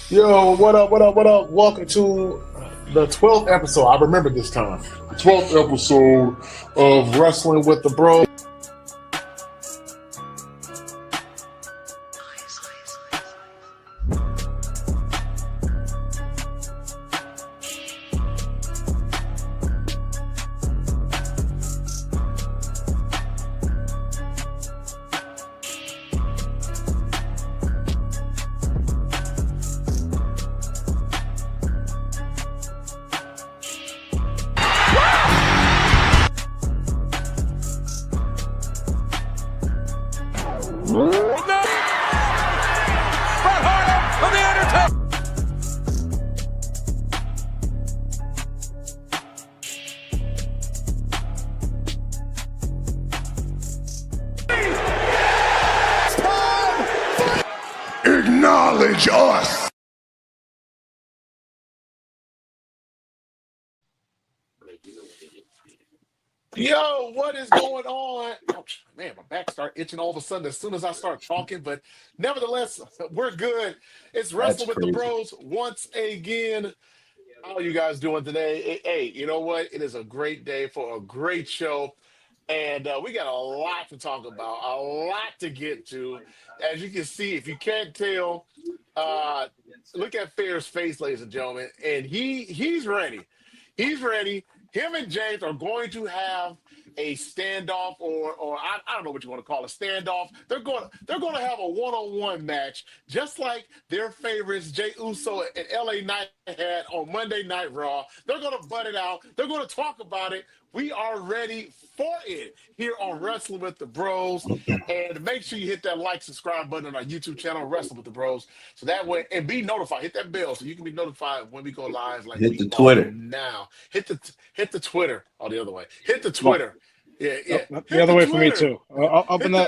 Yo, what up, what up, what up? Welcome to the 12th episode. I remember this time. The 12th episode of Wrestling with the Bros. Acknowledge us. Yo, what is going on? Oh, man, my back started itching all of a sudden as soon as I start talking, but nevertheless, we're good. It's Wrestling with the Bros once again. How are you guys doing today? Hey, you know what? It is a great day for a great show. And we got a lot to talk about, a lot to get to. As you can see, if you can't tell, look at Fair's face, ladies and gentlemen, and he's ready. He's ready. Him and James are going to have a standoff, or I don't know what you want to call a standoff. They're going to have a one-on-one match, just like their favorites Jey Uso and LA Knight had on Monday Night Raw. They're going to butt it out. They're going to talk about it. We are ready for it here on Wrestling with the Bros. And make sure you hit that like, subscribe button on our YouTube channel, Wrestling with the Bros. So that way, and be notified. Hit that bell so you can be notified when we go live. Like hit the Twitter now. Hit the Twitter. Oh, the other way. Hit the Twitter. Yeah. The other way for me too. Up in the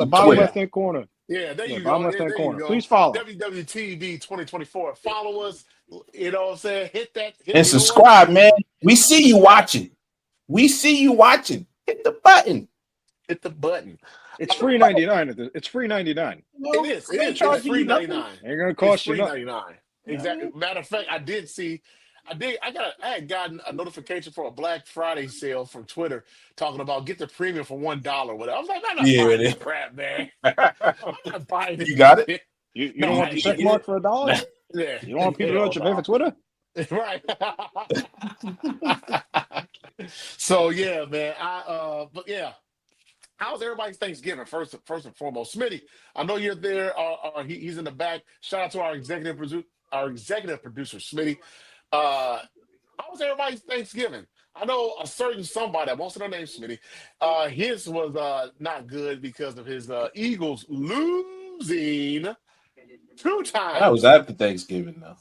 bottom left hand corner. Yeah, there you go. Bottom left hand corner. Please follow WWTV 2024. Follow us. You know what I'm saying? Hit that. And subscribe, man. We see you watching. We see you watching. Hit the button. Hit the button. It's free 99. It's free 99. It is. It's free 99. Ain't gonna cost you nothing. 99. Exactly. Matter of fact, I had gotten a notification for a Black Friday sale from Twitter talking about get the premium for $1. Whatever. I was like, I'm not buying this crap, man. I'm not buying this. You got it? You don't want the check mark for $1? Yeah. You don't want people to know what you're paying for Twitter? Right. So yeah, man. But yeah. How's everybody's Thanksgiving? First and foremost, Smitty. I know you're there. He's in the back. Shout out to our executive producer, Smitty. How was everybody's Thanksgiving? I know a certain somebody. I won't say their name, Smitty. His was not good because of his Eagles losing 2 times. That was after Thanksgiving, though.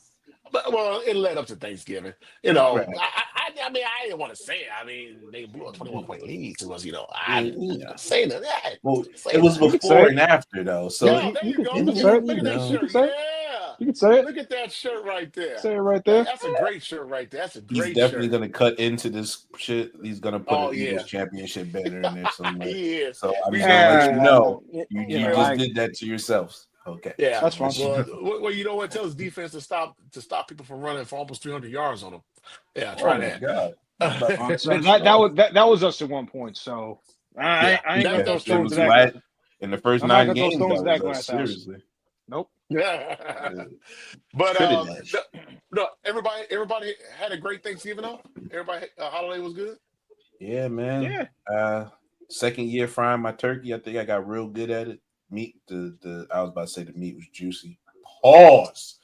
But, well, it led up to Thanksgiving. You know, right. I mean, I didn't want to say it. I mean, they blew a 21-point lead to us, you know. I didn't say that. Well, it was before and after, though. So yeah, there you go. Look at that shirt. Yeah. You can say it. Look at that shirt right there. Say it right there. That's a great shirt right there. That's a great shirt. He's definitely going to cut into this shit. He's going to put an Eagles championship banner in there somewhere. He is. So I'm just going to let you know. You just did that to yourselves. Okay. Yeah, that's fine. Well, you know what? Tell his defense to stop people from running for almost 300 yards on them. Yeah, try that. God. So that was us at one point. So I ain't got those stones in the first 9 games. Seriously. Nope. Yeah. But no, everybody had a great Thanksgiving though. Everybody holiday was good. Yeah, man. Yeah. Second year frying my turkey. I think I got real good at it. Meat, I was about to say the meat was juicy. Pause.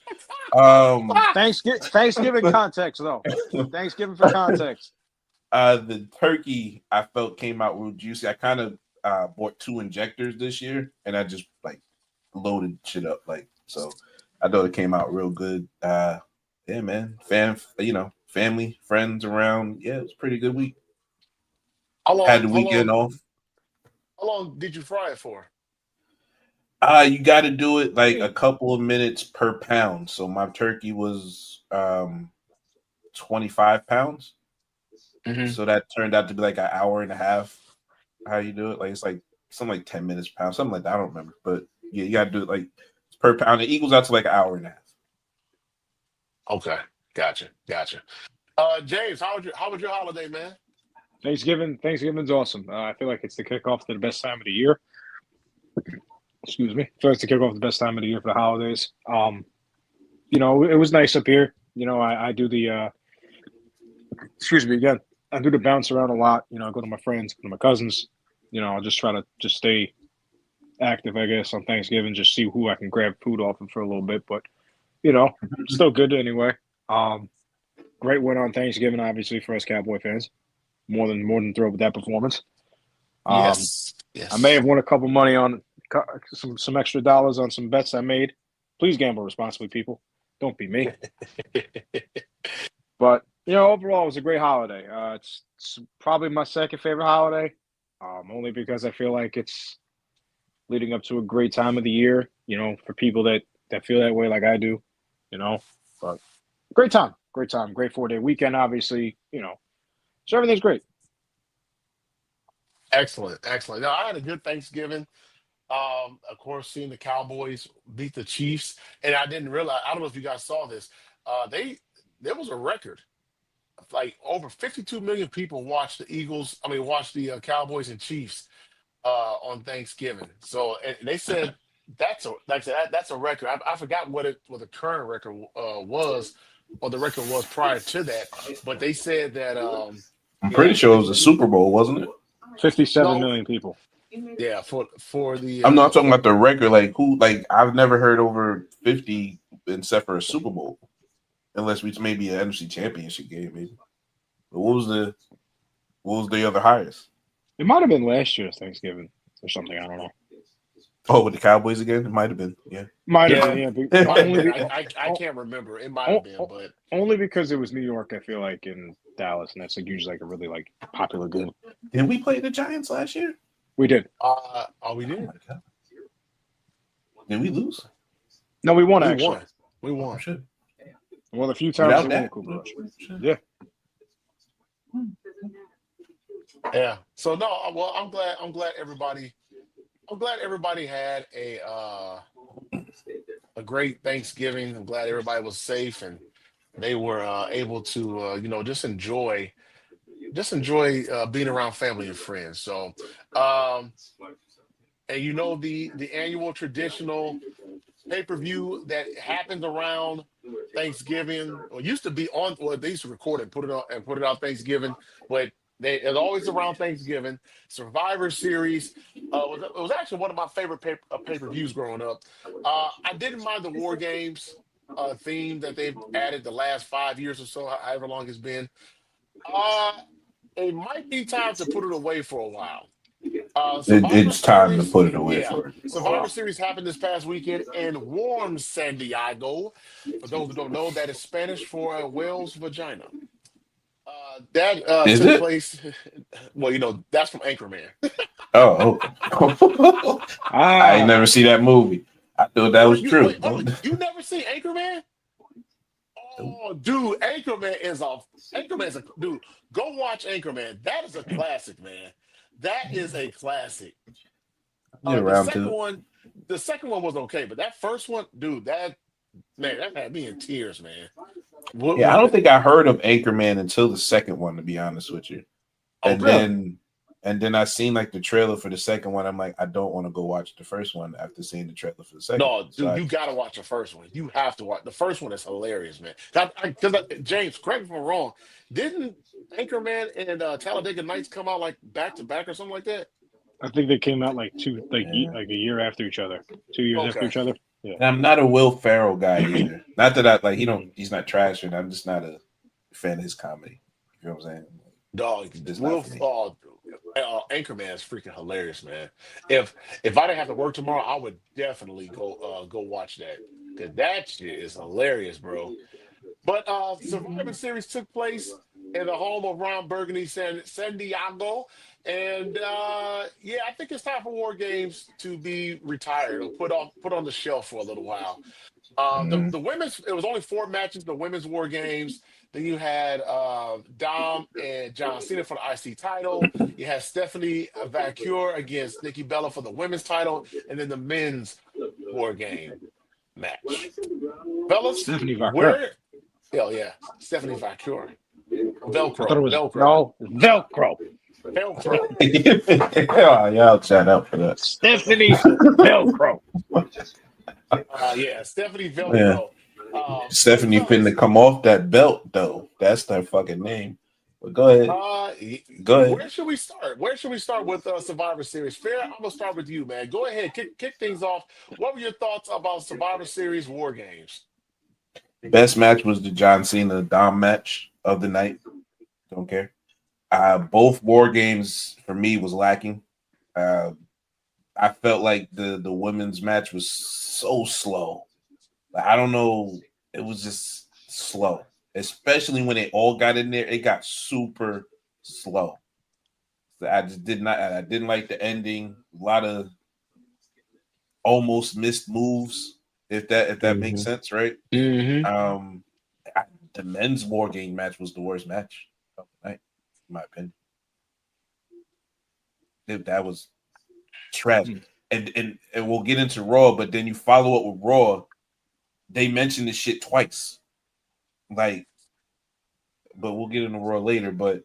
Thanksgiving context though. Thanksgiving for context. The turkey I felt came out real juicy. I kind of bought 2 injectors this year, and I just like loaded shit up so. I thought it came out real good. Yeah, man. Family, friends around. Yeah, it was a pretty good week. Had the weekend off. How long did you fry it for? You got to do it like a couple of minutes per pound. So my turkey was 25 pounds. Mm-hmm. So that turned out to be like an hour and a half. How you do it? Like it's like something like 10 minutes per pound, something like that. I don't remember, but yeah, you got to do it like per pound. It equals out to like an hour and a half. Okay, gotcha. James, how was your holiday, man? Thanksgiving's awesome. I feel like it's the kickoff to the best time of the year. Excuse me. I feel like it's the kickoff to the best time of the year for the holidays. It was nice up here. I do the excuse me again. I do the bounce around a lot. I go to my friends, go to my cousins. I'll just try to just stay active, I guess, on Thanksgiving, just see who I can grab food off of for a little bit. But, still good anyway. Great win on Thanksgiving, obviously, for us Cowboy fans. More than thrilled with that performance. Yes. I may have won a couple money on some extra dollars on some bets I made. Please gamble responsibly, people. Don't be me. But, overall, it was a great holiday. It's probably my second favorite holiday, only because I feel like it's leading up to a great time of the year, for people that feel that way like I do, But great time. Great 4-day weekend, obviously, So everything's great. Excellent. No, I had a good Thanksgiving. Of course, seeing the Cowboys beat the Chiefs, and I didn't realize. I don't know if you guys saw this. There was a record. Like over 52 million people watched watched the Cowboys and Chiefs on Thanksgiving. So and they said that's a record. I forgot what the current record was, or the record was prior to that. But they said that I'm pretty sure it was a Super Bowl, wasn't it? 57 million people. Yeah, for the I'm not talking about the record. I've never heard over 50 except for a Super Bowl, unless it's maybe an NFC Championship game, maybe. But what was the other highest? It might have been last year's Thanksgiving or something. I don't know. Oh, with the Cowboys again? It might have been. Yeah. Might have been. Yeah. I can't remember. It might have been, but only because it was New York. I feel like in Dallas, and that's usually a really popular game. Did we play the Giants last year? We did. We did. Oh, did we lose? No, we won. Actually, we won. Shit. Well, a few times we won, Cooper. Yeah. Yeah. So no, well, I'm glad everybody had a great Thanksgiving. I'm glad everybody was safe and they were able to just enjoy being around family and friends. So and the annual traditional pay-per-view that happens around Thanksgiving, or used to be on, well, they used to record and put it on Thanksgiving, but it's always around Thanksgiving. Survivor Series was actually one of my favorite pay-per-views growing up. I didn't mind the War Games theme that they've added the last 5 years or so, however long it's been. It might be time to put it away for a while. It's time to put it away for it. Survivor Series happened this past weekend in warm San Diego. For those who don't know, that is Spanish for a whale's vagina. That took place. Well, that's from Anchorman. Oh. I ain't never seen that movie. I thought that was true. You never seen Anchorman? Oh, dude, Anchorman's a dude. Go watch Anchorman. That is a classic, man. That is a classic. The second one was okay, but that first one, dude, that had me in tears, man. I don't think I heard of Anchorman until the second one, to be honest with you. And then I seen the trailer for the second one. I'm like, I don't want to go watch the first one after seeing the trailer for the second. No, dude, you gotta watch the first one. You have to watch the first one. Is hilarious, man. James, correct me if I'm wrong. Didn't Anchorman and Talladega Nights come out back to back or something like that? I think they came out a year after each other, 2 years after each other. Yeah. And I'm not a Will Ferrell guy either. Not that he's not trash, and I'm just not a fan of his comedy. You know what I'm saying? Dog, Anchorman is freaking hilarious, man. If I didn't have to work tomorrow, I would definitely go watch that, because that shit is hilarious, bro. But Survivor Series took place in the home of Ron Burgundy, San Diego, and I think it's time for War Games to be retired or put on the shelf for a little while. The women's, it was only 4 matches. The women's War Games. Then you had Dom and John Cena for the IC title. You had Stephanie Vacure against Nikki Bella for the women's title, and then the men's War Game. match. Fellas, Stephanie Vaquer. where? Hell yeah, Stephanie Vaquer. Velcro. I thought it was Velcro. Velcro. Velcro. Y'all chat up for that. Stephanie Velcro. Yeah, Stephanie Yeah. Velcro. Stephanie finna come off that belt though. That's their fucking name. But go ahead. Go ahead. Where should we start? Where should we start with Survivor Series? Fair, I'm gonna start with you, man. Go ahead, kick things off. What were your thoughts about Survivor Series War Games? Best match was the John Cena Dom match of the night. Don't care. Both War Games for me was lacking. I felt like the women's match was so slow. Like, I don't know. It was just slow, especially when they all got in there. It got super slow. So I just did not. I didn't like the ending. A lot of almost missed moves. If that makes sense, right? Mm-hmm. The men's War Game match was the worst match of the night, in my opinion. That was trash. And we'll get into Raw, but then you follow up with Raw. They mentioned this shit twice. Like, but we'll get into Raw later. But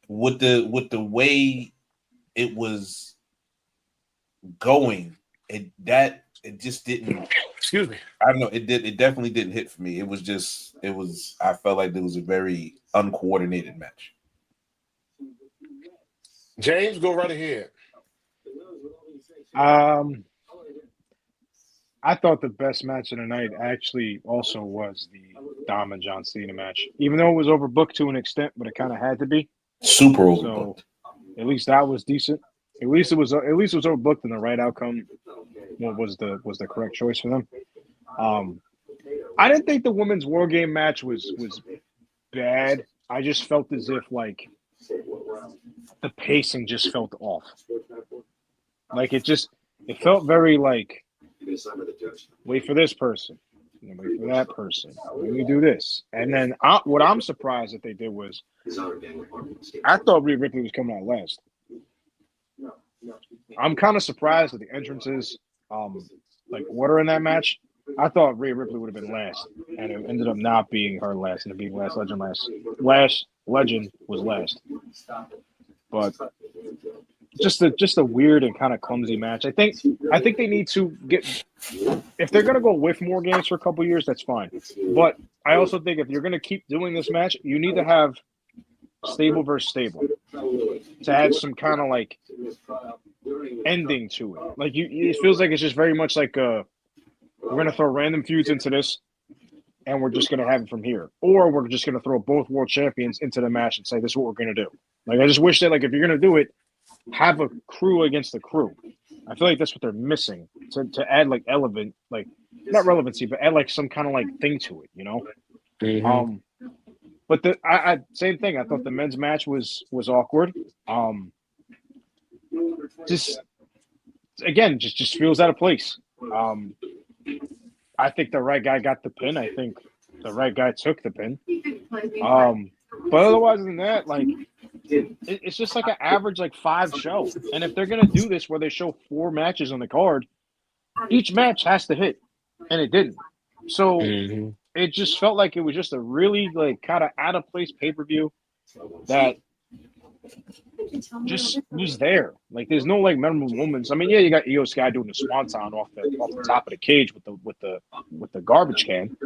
with the way it was going, it just didn't. Excuse me. I don't know. It definitely didn't hit for me. I felt like it was a very uncoordinated match. James, go right ahead. I thought the best match of the night actually also was the Dom and John Cena match, even though it was overbooked to an extent, but it kind of had to be. Super overbooked. So at least that was decent. At least it was overbooked, and the right outcome was the correct choice for them. I didn't think the women's War Game match was bad. I just felt as if like the pacing just felt off. Like it felt very like wait for this person, and wait for that person. Let me do this, and then what I'm surprised that they did was I thought Rhea Ripley was coming out last. I'm kind of surprised at the entrances, like order in that match. I thought Rhea Ripley would have been last, and it ended up not being her last, and it being Last Legend last. Last Legend was last, but just a weird and kind of clumsy match. I think they need to get, if they're gonna go with more games for a couple years, that's fine. But I also think if you're gonna keep doing this match, you need to have stable versus stable to add some kind of like ending to it. Like it feels like it's just very much like we're gonna throw random feuds into this, and we're just gonna have it from here, or we're just gonna throw both world champions into the match and say this is what we're gonna do. Like I just wish that like if you're gonna do it, have a crew against the crew. I feel like that's what they're missing to add like element, like not relevancy, but add like some kind of like thing to it, you know. Mm-hmm. But I same thing. I thought the men's match was awkward. Just feels out of place. I think the right guy got the pin. I think the right guy took the pin. But otherwise than that, like it's just like an average like 5 show. And if they're gonna do this where they show 4 matches on the card, each match has to hit, and it didn't. So it just felt like it was just a really like kind of out of place pay-per-view that just was there. Like there's no like memorable moments. I mean, yeah, you got Io Sky doing the swanton off the top of the cage with the garbage can.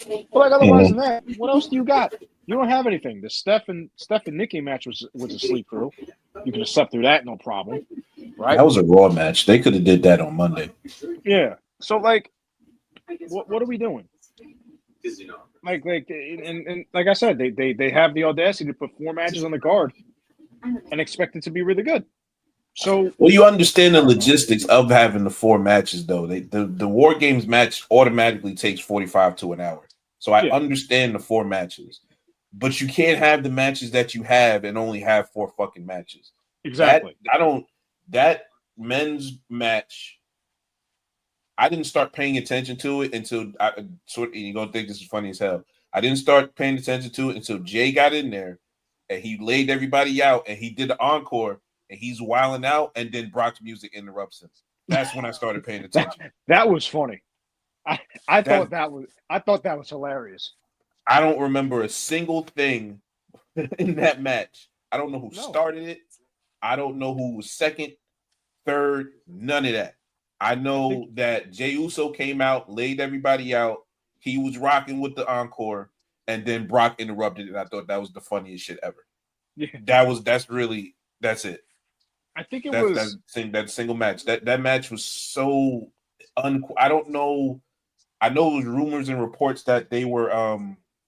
But like otherwise than that, what else do you got? You don't have anything. The Steph and Nikki match was a sleep through. You could have slept through that, no problem. Right? That was a Raw match. They could have did that on Monday. Yeah. So like, what are we doing? Like and like I said, they have the audacity to put 4 matches on the card and expect it to be really good. So well, you understand the logistics of having the 4 matches, though. The War Games match automatically takes 45 to an hour. So I understand the 4 matches, but you can't have the matches that you have and only have 4 fucking matches. Exactly. That men's match. I didn't start paying attention to it until you're gonna think this is funny as hell. I didn't start paying attention to it until Jay got in there and he laid everybody out and he did the encore and he's wilding out and then Brock's music interrupts him. That's when I started paying attention. That was funny. I thought that was hilarious. I don't remember a single thing in that match. I don't know who started it. I don't know who was second, third, none of that. I know that Jey Uso came out, laid everybody out. He was rocking with the encore, and then Brock interrupted it. I thought that was the funniest shit ever. Yeah. That's it. I think it was that single match. That match was so I don't know. I know it was rumors and reports that they were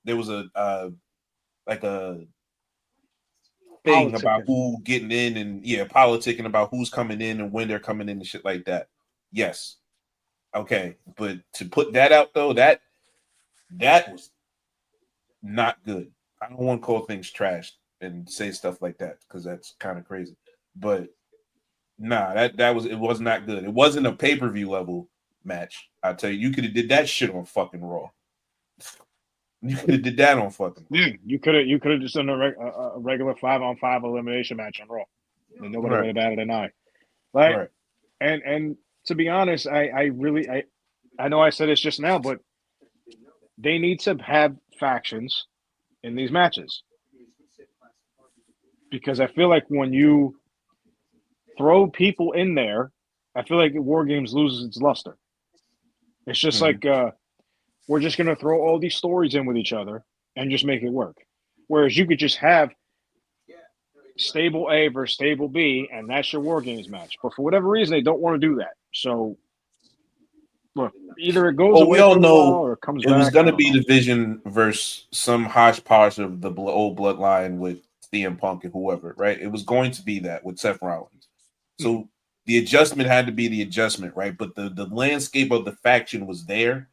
there was a like a thing about who getting in and politicking about who's coming in and when they're coming in and shit like that. Yes. Okay. But to put that out though, that was not good. I don't want to call things trash and say stuff like that because that's kind of crazy. But nah, it was not good. It wasn't a pay-per-view level match. I tell you, you could have did that shit on fucking Raw. You could have did that on fucking Raw. Yeah, you could have just done a regular 5-on-5 elimination match on Raw, and nobody would have batted an eye. Right? And to be honest, I know I said this just now, but they need to have factions in these matches because I feel like when you throw people in there, I feel like War Games loses its luster. It's just like we're just going to throw all these stories in with each other and just make it work. Whereas you could just have stable A versus stable B, and that's your War Games match. But for whatever reason, they don't want to do that. So, look, either it goes away we all know or it comes it back. was going to be Division versus some hodgepodge of the old bloodline with CM Punk and whoever, right? It was going to be that with Seth Rollins. So the adjustment had to be the adjustment, right? But the landscape of the faction was there.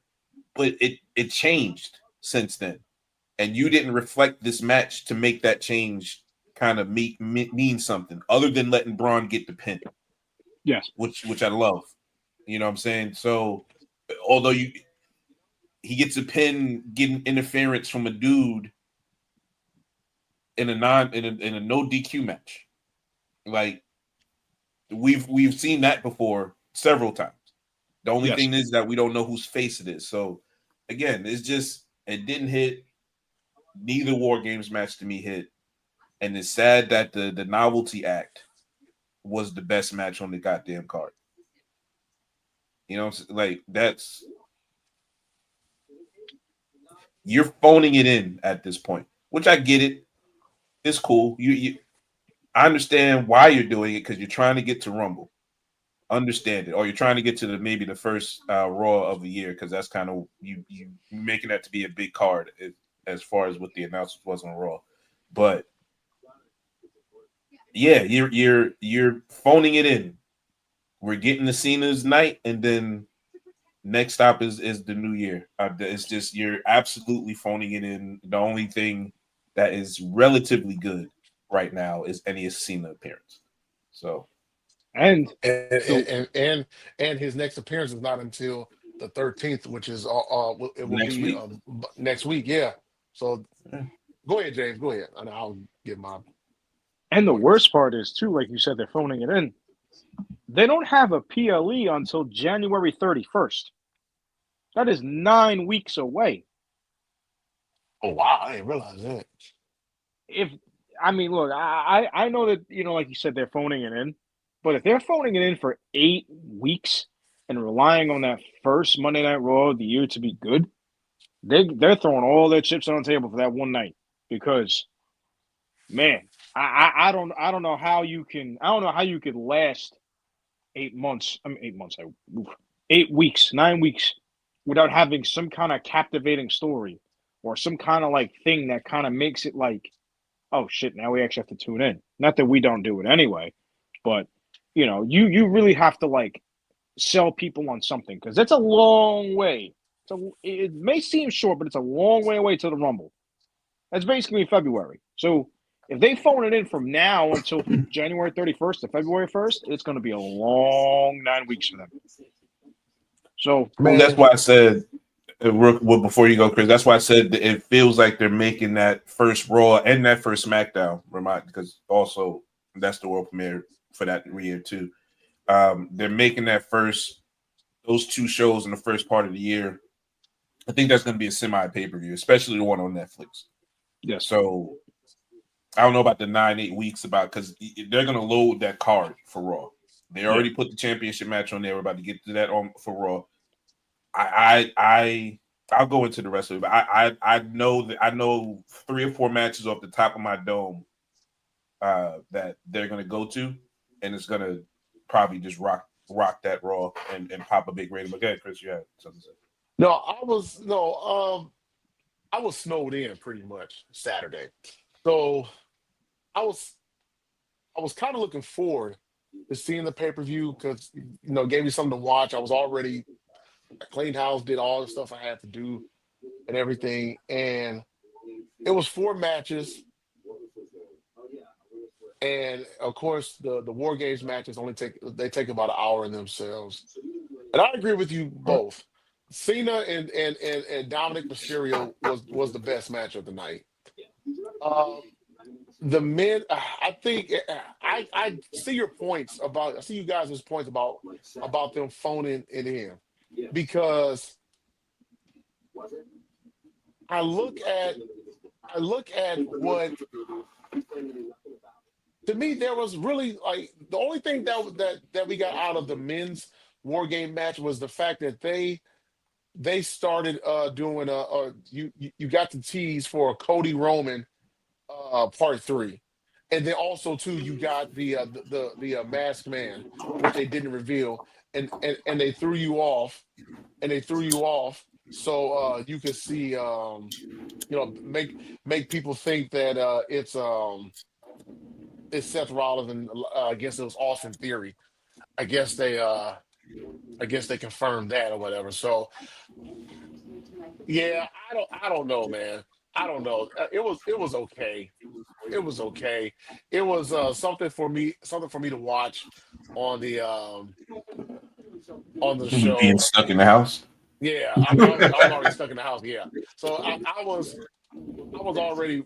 But it changed since then, and you didn't reflect this match to make that change kind of mean something other than letting Braun get the pin. Yes, which I love. You know what I'm saying? So, although he gets a pin, getting interference from a dude in a no DQ match, like we've seen that before several times. The only thing is that we don't know whose face it is. So. Again, it didn't hit. Neither War Games match to me hit. And it's sad that the Novelty Act was the best match on the goddamn card. You know, like you're phoning it in at this point, which I get it. It's cool. I understand why you're doing it because you're trying to get to Rumble. Understand it, or you're trying to get to maybe the first Raw of the year because that's kind of you making that to be a big card as far as what the announcement was on Raw. But yeah, you're phoning it in. We're getting the Cena's night, and then next stop is the New Year. It's just you're absolutely phoning it in. The only thing that is relatively good right now is any Cena appearance. So. And his next appearance is not until the 13th, which is it will be next week. Yeah. So go ahead, James. Go ahead, and I'll give my. And the worst part is too, like you said, they're phoning it in. They don't have a PLE until January 31st. That is 9 weeks away. Oh wow! I didn't realize that. Look, I know that like you said, they're phoning it in. But if they're phoning it in for 8 weeks and relying on that first Monday Night Raw of the year to be good, they're throwing all their chips on the table for that one night because, man, I don't know how you could last 8 months. 8 months. 8 weeks, 9 weeks without having some kind of captivating story or some kind of like thing that kind of makes it like, oh shit, now we actually have to tune in. Not that we don't do it anyway, but. You really have to like sell people on something because that's a long way. It may seem short, but it's a long way away to the Rumble. That's basically February. So if they phone it in from now until January 31st to February 1st, it's going to be a long 9 weeks for them. So that's why I said, before you go, Chris, that's why I said that it feels like they're making that first Raw and that first SmackDown, because also that's the world premiere for that year too. They're making that first those two shows in the first part of the year, I think that's going to be a semi pay-per-view, especially the one on Netflix. Yes. So I don't know about the 9-8 weeks because they're going to load that card for Raw. They already put the championship match on there. We're about to get to that on for Raw. I'll go into the rest of it. But I know 3 or 4 matches off the top of my dome that they're going to go to, and it's going to probably just rock that Raw and pop a big rating. But go ahead, Chris, you had something to say. No, I was snowed in pretty much Saturday, so I was kind of looking forward to seeing the pay-per-view because it gave me something to watch. I cleaned house, did all the stuff I had to do and everything, and it was 4 matches. And of course, the War Games matches take about an hour in themselves. And I agree with you both. Cena and Dominic Mysterio was the best match of the night. The men, I think I see your points I see you guys' points about them phoning it in, because I look at what, to me, there was really like the only thing that we got out of the men's War Game match was the fact that they started doing you got the tease for Cody Roman part 3, and then also too you got the masked man, which they didn't reveal, and they threw you off, so you could see make people think that it's Seth Rollins, and I guess it was Austin Theory. I guess they confirmed that or whatever. So yeah, I don't know, man. I don't know. It was okay. It was okay. It was something for me to watch on the Being show. stuck in the house. Yeah, I was already stuck in the house. Yeah, so I was already.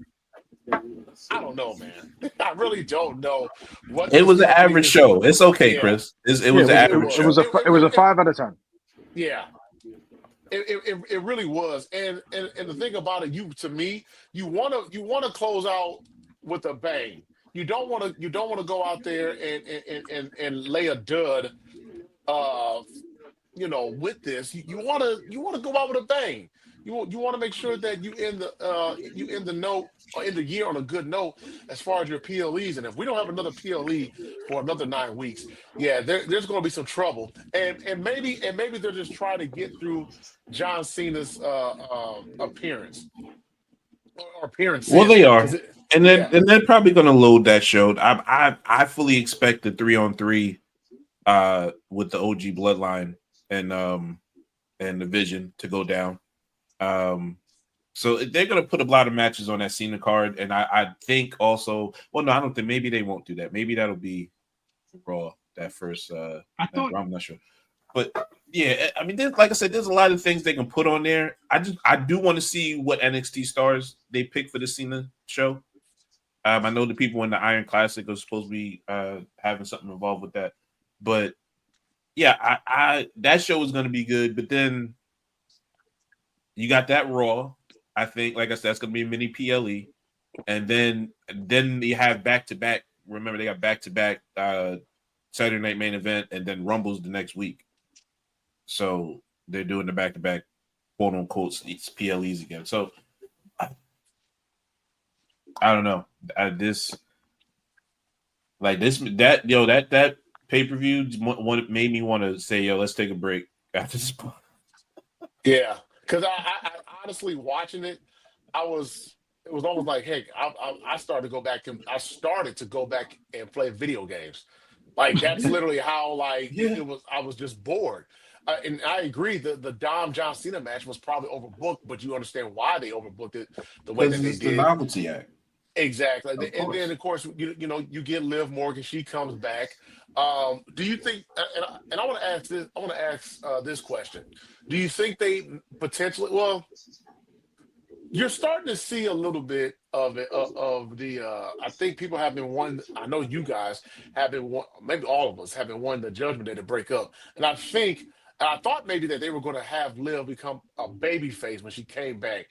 I don't know, man. I really don't know what It this was an company average is. show. It's okay, Yeah, Chris. It was an average show. It was a 5 out of 10. yeah. It really was, and the thing about it, you want to close out with a bang. You don't want to go out there and lay a dud. Uh, with this, you want to go out with a bang. You want to make sure that you end the note or end the year on a good note as far as your PLEs. And if we don't have another PLE for another 9 weeks, yeah, there's going to be some trouble. And maybe they're just trying to get through John Cena's appearance or appearances. Well, they are, and yeah. they're probably going to load that show. I fully expect the 3-on-3 with the OG Bloodline and the Vision to go down. So they're going to put a lot of matches on that Cena card, and I think also, well, no, I don't think, maybe they won't do that. Maybe that'll be Raw, that first. I'm not sure, but yeah, I mean, like I said, there's a lot of things they can put on there. I do want to see what NXT stars they pick for the Cena show. I know the people in the Iron Classic are supposed to be having something involved with that, but yeah, I that show is going to be good. But then you got that Raw. I think, like I said, that's going to be a mini PLE, and then you have back-to-back. Remember, they got back-to-back Saturday Night Main Event, and then Rumbles the next week. So they're doing the back-to-back, quote-unquote, PLEs again. So I don't know. That pay-per-view made me want to say, yo, let's take a break after this. Yeah, because I honestly watching it, it was almost like, hey, I started to go back and play video games. Like that's literally how it was. I was just bored, and I agree that the Dom John Cena match was probably overbooked, but you understand why they overbooked it the way that they did. The novelty act. Exactly, and then of course you get Liv Morgan. She comes back. Do you think? And I want to ask this. I want to ask this question. Do you think they potentially? Well, you're starting to see a little bit of it. I think people have been wanting. I know you guys have been. Maybe all of us have been wanting the Judgment Day to break up, and I think I thought maybe that they were going to have Liv become a baby face when she came back.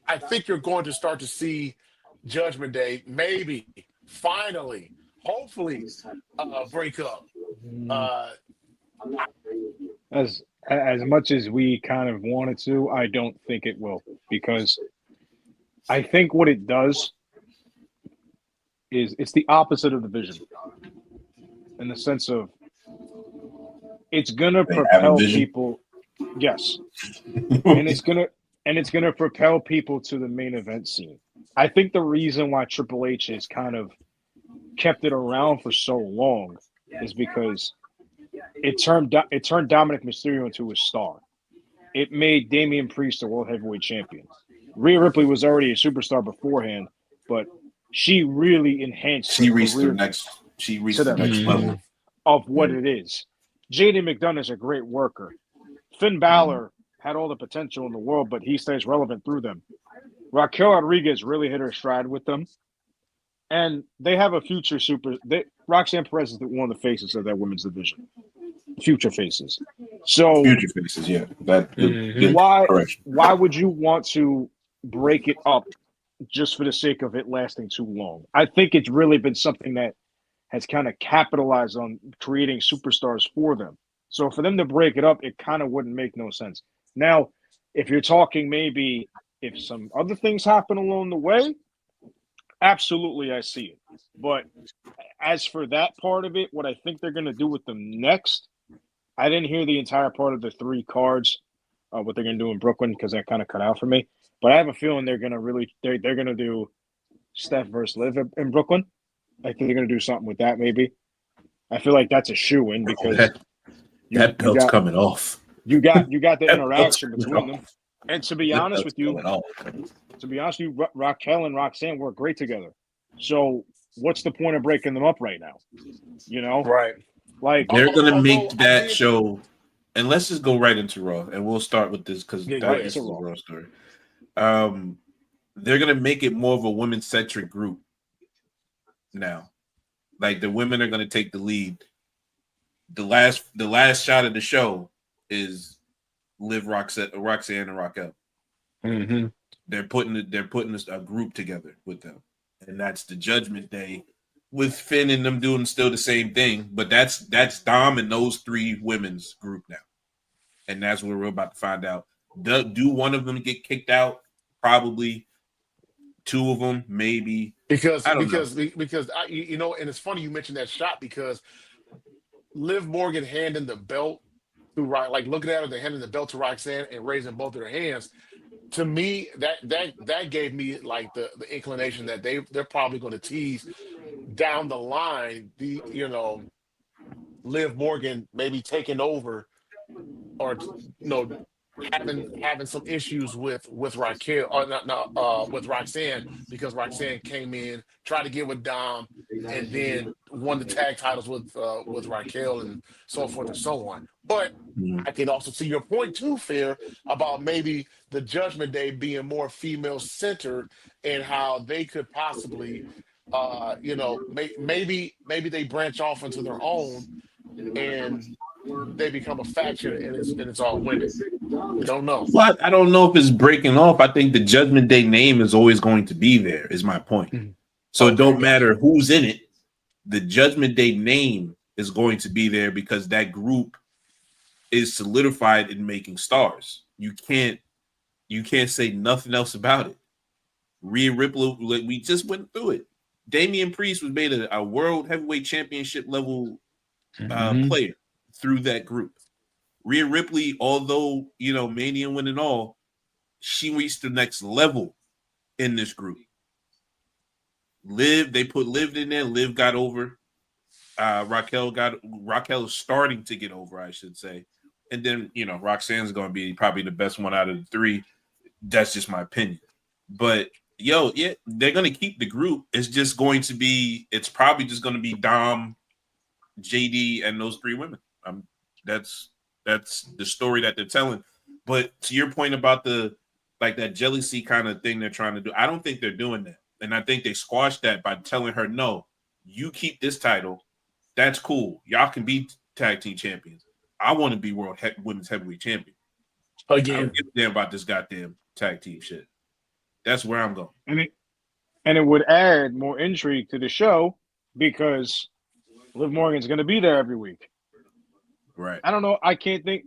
I think you're going to start to see Judgment Day maybe, finally, hopefully, break up. Mm, Uh, as much as we kind of wanted to, I don't think it will, because I think what it does is it's the opposite of the vision, in the sense of it's gonna They have a propel vision. people. Yes, and it's gonna propel people to the main event scene. I think the reason why Triple H has kind of kept it around for so long is because it turned Dominic Mysterio into a star. It made Damian Priest a world heavyweight champion. Rhea Ripley was already a superstar beforehand, but she really enhanced her She reached the career next. She to reached the the next peak level. mhm. of what Yeah. it is. JD McDonough is a great worker. Finn Balor had all the potential in the world, but he stays relevant through them. Raquel Rodriguez really hit her stride with them, and they have a future super. Roxanne Perez is one of the faces of that women's division, future faces. So Future faces, yeah. That good Mhm. correction. why would you want to break it up just for the sake of it lasting too long? I think it's really been something that has kind of capitalized on creating superstars for them. So for them to break it up, it kind of wouldn't make no sense. Now, if you're talking maybe if some other things happen along the way, absolutely I see it. But as for that part of it, what I think they're going to do with them next, I didn't hear the entire part of the three cards, what they're going to do in Brooklyn, because that kind of cut out for me. But I have a feeling they're going to do Steph versus Liv in Brooklyn. I think they're going to do something with that maybe. I feel like that's a shoe in because That you that you belt's got coming off. you got the That belt's interaction coming between them. off. And to be That honest belt's with you, coming off. Raquel and Roxanne work great together. So what's the point of breaking them up right now? You know, Right. like They're gonna Although make I that did, show, and let's just go right into Raw, and we'll start with this because yeah, go right ahead. this into is a Raw. Raw story. Um, they're gonna make it more of a women centric group now. Like the women are gonna take the lead. The last shot of the show is Roxanne and Raquel. Hmm. They're putting a group together with them, and that's the Judgment Day with Finn and them doing still the same thing. But that's Dom and those three women's group now, and that's what we're about to find out. Do one of them get kicked out? Probably. Two of them, maybe. Because I don't know. because because you know, and it's funny you mentioned that shot because Liv Morgan handing the belt to like looking at her, they handing the belt to Roxanne and raising both of their hands. To me, that gave me like the inclination that they're probably going to tease down the line. Liv Morgan maybe taking over or having some issues with Raquel or not with Roxanne because Roxanne came in, tried to get with Dom, and then won the tag titles with Raquel and so forth and so on. But Mhm. I can also see your point too, Fair, about maybe the Judgment Day being more female centered and how they could possibly, maybe they branch off into their own and they become a faction and it's all women. I don't know. But I don't know if it's breaking off. I think the Judgment Day name is always going to be there. Is my point. Mhm. So it Okay, don't got matter you. who's in it. The Judgment Day name is going to be there because that group is solidified in making stars. You can't say nothing else about it. Rhea Ripley, like, we just went through it. Damian Priest was made a world heavyweight championship level Hmm. player through that group. Rhea Ripley, although Mania win and all, she reached the next level in this group. Liv, they put Liv in there. Liv got over. Raquel is starting to get over, I should say. And then Roxanne's going to be probably the best one out of the three. That's just my opinion. But yeah, they're going to keep the group. It's probably just going to be Dom, JD, and those three women. That's that's the story that they're telling. But to your point about that jealousy kind of thing they're trying to do, I don't think they're doing that. And I think they squashed that by telling her, no, you keep this title. That's cool. Y'all can be tag team champions. I want to be women's heavyweight champion. I Again, don't give a damn about this goddamn tag team shit. That's where I'm going. And it would add more intrigue to the show because Liv Morgan's going to be there every week. Right. I don't know. I can't think.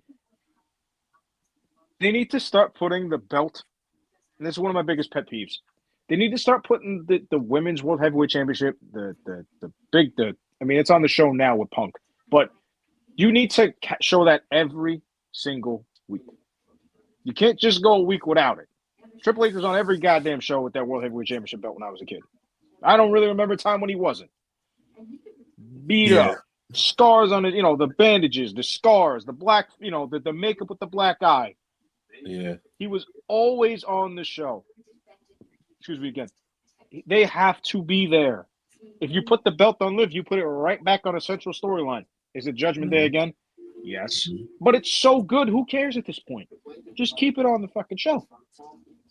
They need to start putting the belt. And this is one of my biggest pet peeves. They need to start putting the women's World Heavyweight Championship, I mean, it's on the show now with Punk, but you need to show that every single week. You can't just go a week without it. Triple H was on every goddamn show with that World Heavyweight Championship belt when I was a kid. I don't really remember a time when he wasn't. Beat up, scars on it, the bandages, the scars, the black, the makeup with the black eye. Yeah. He was always on the show. Excuse me again. They have to be there. If you put the belt on Liv, you put it right back on a central storyline. Is it Judgment Day again? Yes. But it's so good. Who cares at this point? Just keep it on the fucking show.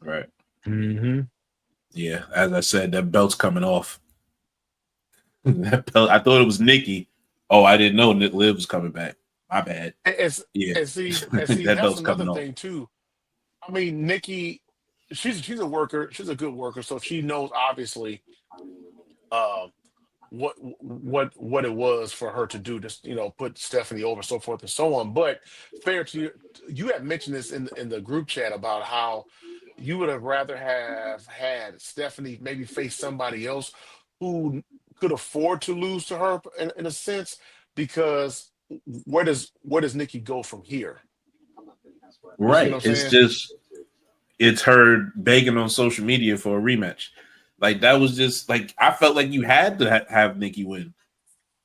Right. mm-hmm. Yeah. As I said, that belt's coming off. That belt, I thought it was Nikki. Oh, I didn't know Liv was coming back. My bad. And see, that's another thing too. I mean, Nikki, she's a worker. She's a good worker, so she knows obviously what it was for her to do, just put Stephanie over, so forth and so on. But fair to you had mentioned this in the group chat about how you would have rather have had Stephanie maybe face somebody else who could afford to lose to her in a sense, because where does Nikki go from here? Right. It's her begging on social media for a rematch. Like, that was just like, I felt like you had to have Nikki win.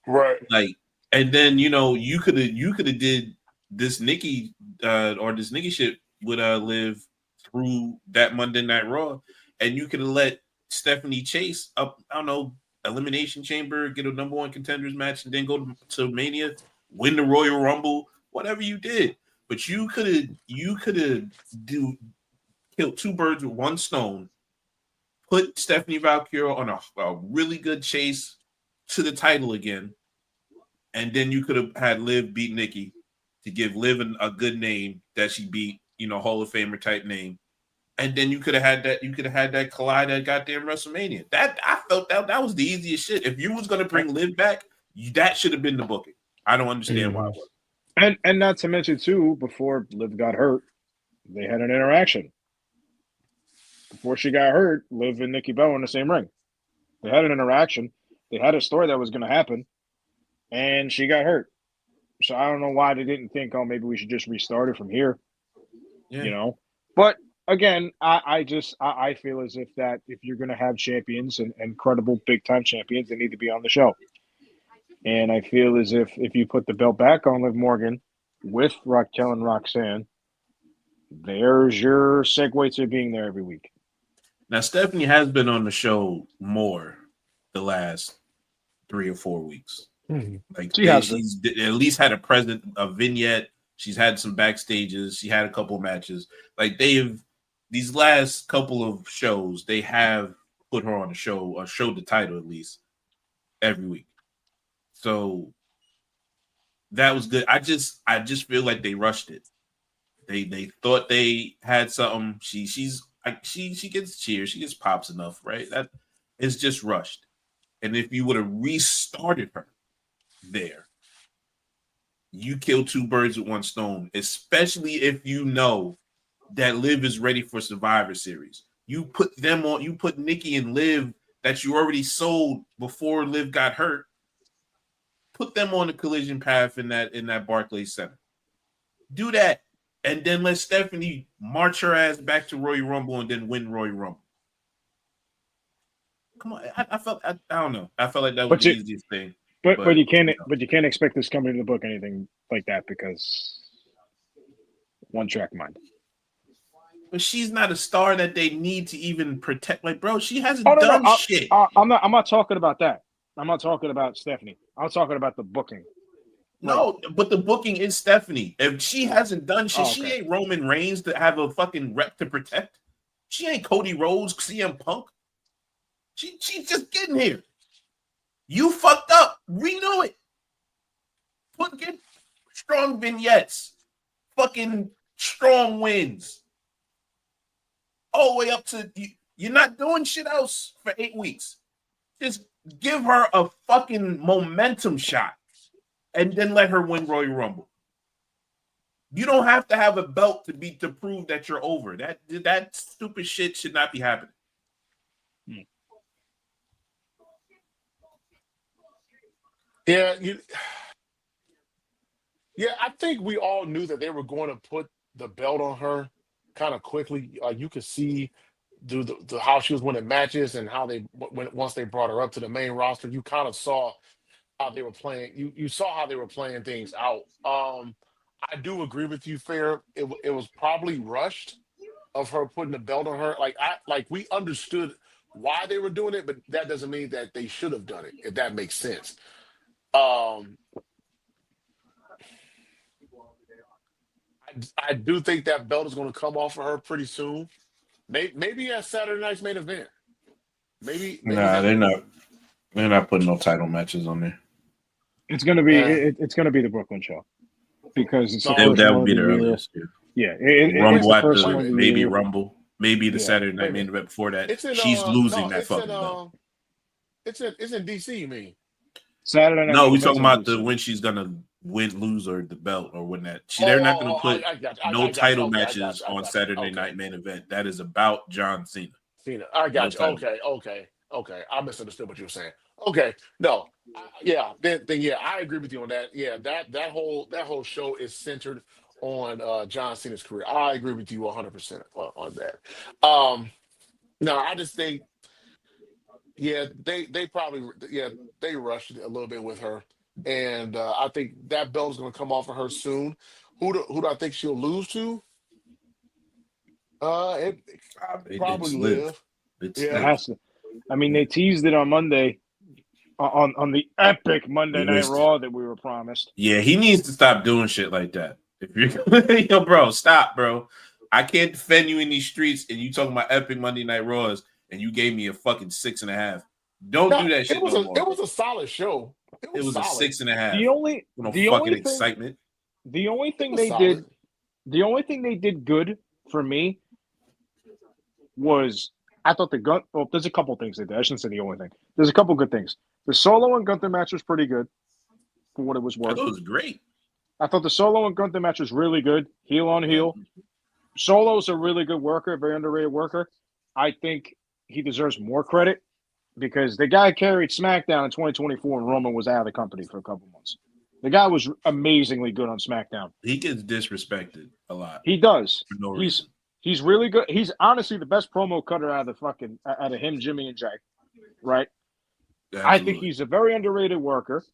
Right. Like, and then, you could have did this Nikki or this Nikki shit with Liv through that Monday Night Raw, and you could have let Stephanie chase up, I don't know, Elimination Chamber, get a number one contenders match, and then go to Mania, win the Royal Rumble, whatever you did. But you could have killed two birds with one stone, put Stephanie Valkyrie on a really good chase to the title again, and then you could have had Liv beat Nikki to give Liv a good name that she beat, Hall of Famer type name. And then you could have had that. You could have had that collide at goddamn WrestleMania. That I felt that was the easiest shit. If you was gonna bring Liv back, that should have been the booking. I don't understand why it wasn't. And not to mention too, before Liv got hurt, they had an interaction. Before she got hurt, Liv and Nikki Bella in the same ring. They had an interaction. They had a story that was going to happen, and she got hurt. So I don't know why they didn't think, oh, maybe we should just restart it from here. Yeah. But again, I feel as if you're going to have champions and credible big time champions, they need to be on the show. And I feel as if you put the belt back on Liv Morgan with Raquel and Roxanne, there's your segue to being there every week. Now, Stephanie has been on the show more the last 3 or 4 weeks. Mm-hmm. Like, she's at least had a vignette. She's had some backstages. She had a couple matches. Like, these last couple of shows, they have put her on the show, or showed the title at least, every week. So that was good. I just feel like they rushed it. They thought they had something. She gets cheers, she gets pops enough, right? That is just rushed. And if you would have restarted her there, you kill two birds with one stone, especially if you know that Liv is ready for Survivor Series. You put them on, you put Nikki and Liv that you already sold before Liv got hurt. Put them on the collision path in that Barclays Center. Do that. And then let Stephanie march her ass back to Royal Rumble and then win Royal Rumble. Come on, I don't know. I felt like that was the easiest thing. But you can't expect this company to book anything like that because one track mind. But she's not a star that they need to even protect. Like, bro, she hasn't done shit. I'm not talking about that. I'm not talking about Stephanie. I'm talking about the booking. No, but the booking is Stephanie. If she hasn't done shit, she ain't Roman Reigns to have a fucking rep to protect. She ain't Cody Rhodes, CM Punk. She's just getting here. You fucked up. Renew it. strong vignettes, fucking strong wins, all the way up to you. You're not doing shit else for 8 weeks. Just give her a fucking momentum shot and then let her win Royal Rumble. You don't have to have a belt to prove that you're over. That stupid shit should not be happening. Yeah, I think we all knew that they were going to put the belt on her kind of quickly. You could see the how she was winning matches and how once they brought her up to the main roster, you kind of saw how they were playing. You saw how they were playing things out. I do agree with you, Fair. It was probably rushed of her putting the belt on her. Like we understood why they were doing it, but that doesn't mean that they should have done it. If that makes sense. I do think that belt is going to come off of her pretty soon. Maybe at Saturday night's main event. Maybe Nah, they're not. They're not putting no title matches on there. It's gonna be it's gonna be the Brooklyn show because it's the first that one would be of the the year. earliest. Yeah, Rumble at first the one maybe year. Rumble, maybe the Yeah. Saturday night main event before that. It's in, She's losing no, that it's fucking in, belt. It's in DC. You mean Saturday night. No, we events talking in about DC. when she's gonna lose or the belt or when that. They're not gonna put no title matches on Saturday night main event. That is about John Cena. I got No you. Okay. I misunderstood what you were saying. Okay, no, then I agree with you on that. Yeah, that whole show is centered on John Cena's career. I agree with you 100% on that. No, I just think they probably they rushed it a little bit with her, and I think that belt is going to come off of her soon. Who do I think she'll lose to? It probably It's Liv. It has to. I mean, they teased it on Monday, on the epic Monday Night Raw that we were promised. Yeah, he needs to stop doing shit like that. If you're, yo, bro, stop, bro. I can't defend you in these streets, and you talking about epic Monday Night Raws, and you gave me a fucking 6.5. Don't do that shit no more. It was a solid show. It was a 6.5. The only excitement. The only thing they did, the only thing they did good for me was I thought there's a couple things they did. I shouldn't say the only thing. There's a couple good things. The Solo and Gunther match was pretty good for what it was worth. I thought it was great. I thought the Solo and Gunther match was really good. Heel on heel. Solo's a really good worker, very underrated worker. I think he deserves more credit because the guy carried SmackDown in 2024 and Roman was out of the company for a couple months. The guy was amazingly good on SmackDown. He gets disrespected a lot. He does. For no reason. He's really good. He's honestly the best promo cutter out of him, Jimmy and Jay. Right? Absolutely. I think he's a very underrated worker.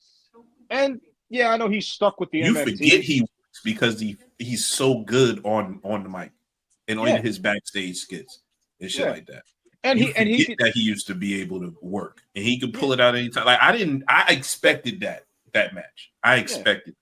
And yeah, I know he's stuck with the You MFT. forget he works because he's so good on the mic and on his backstage skits and shit like that. And he used to be able to work and he could pull it out anytime. Like I expected that match. I expected.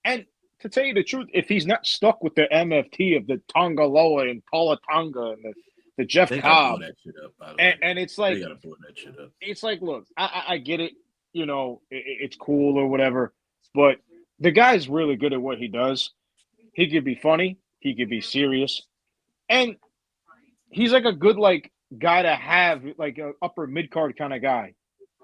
And to tell you the truth, if he's not stuck with the MFT of the Tonga Loa and Paula Tonga and the Jeff Cobb, that shit up, by the way. And it's like, they gotta blow that shit up. It's like, look, I get it, you know, it's cool or whatever, but the guy's really good at what he does. He could be funny, he could be serious, and he's like a good guy to have, like an upper mid card kind of guy,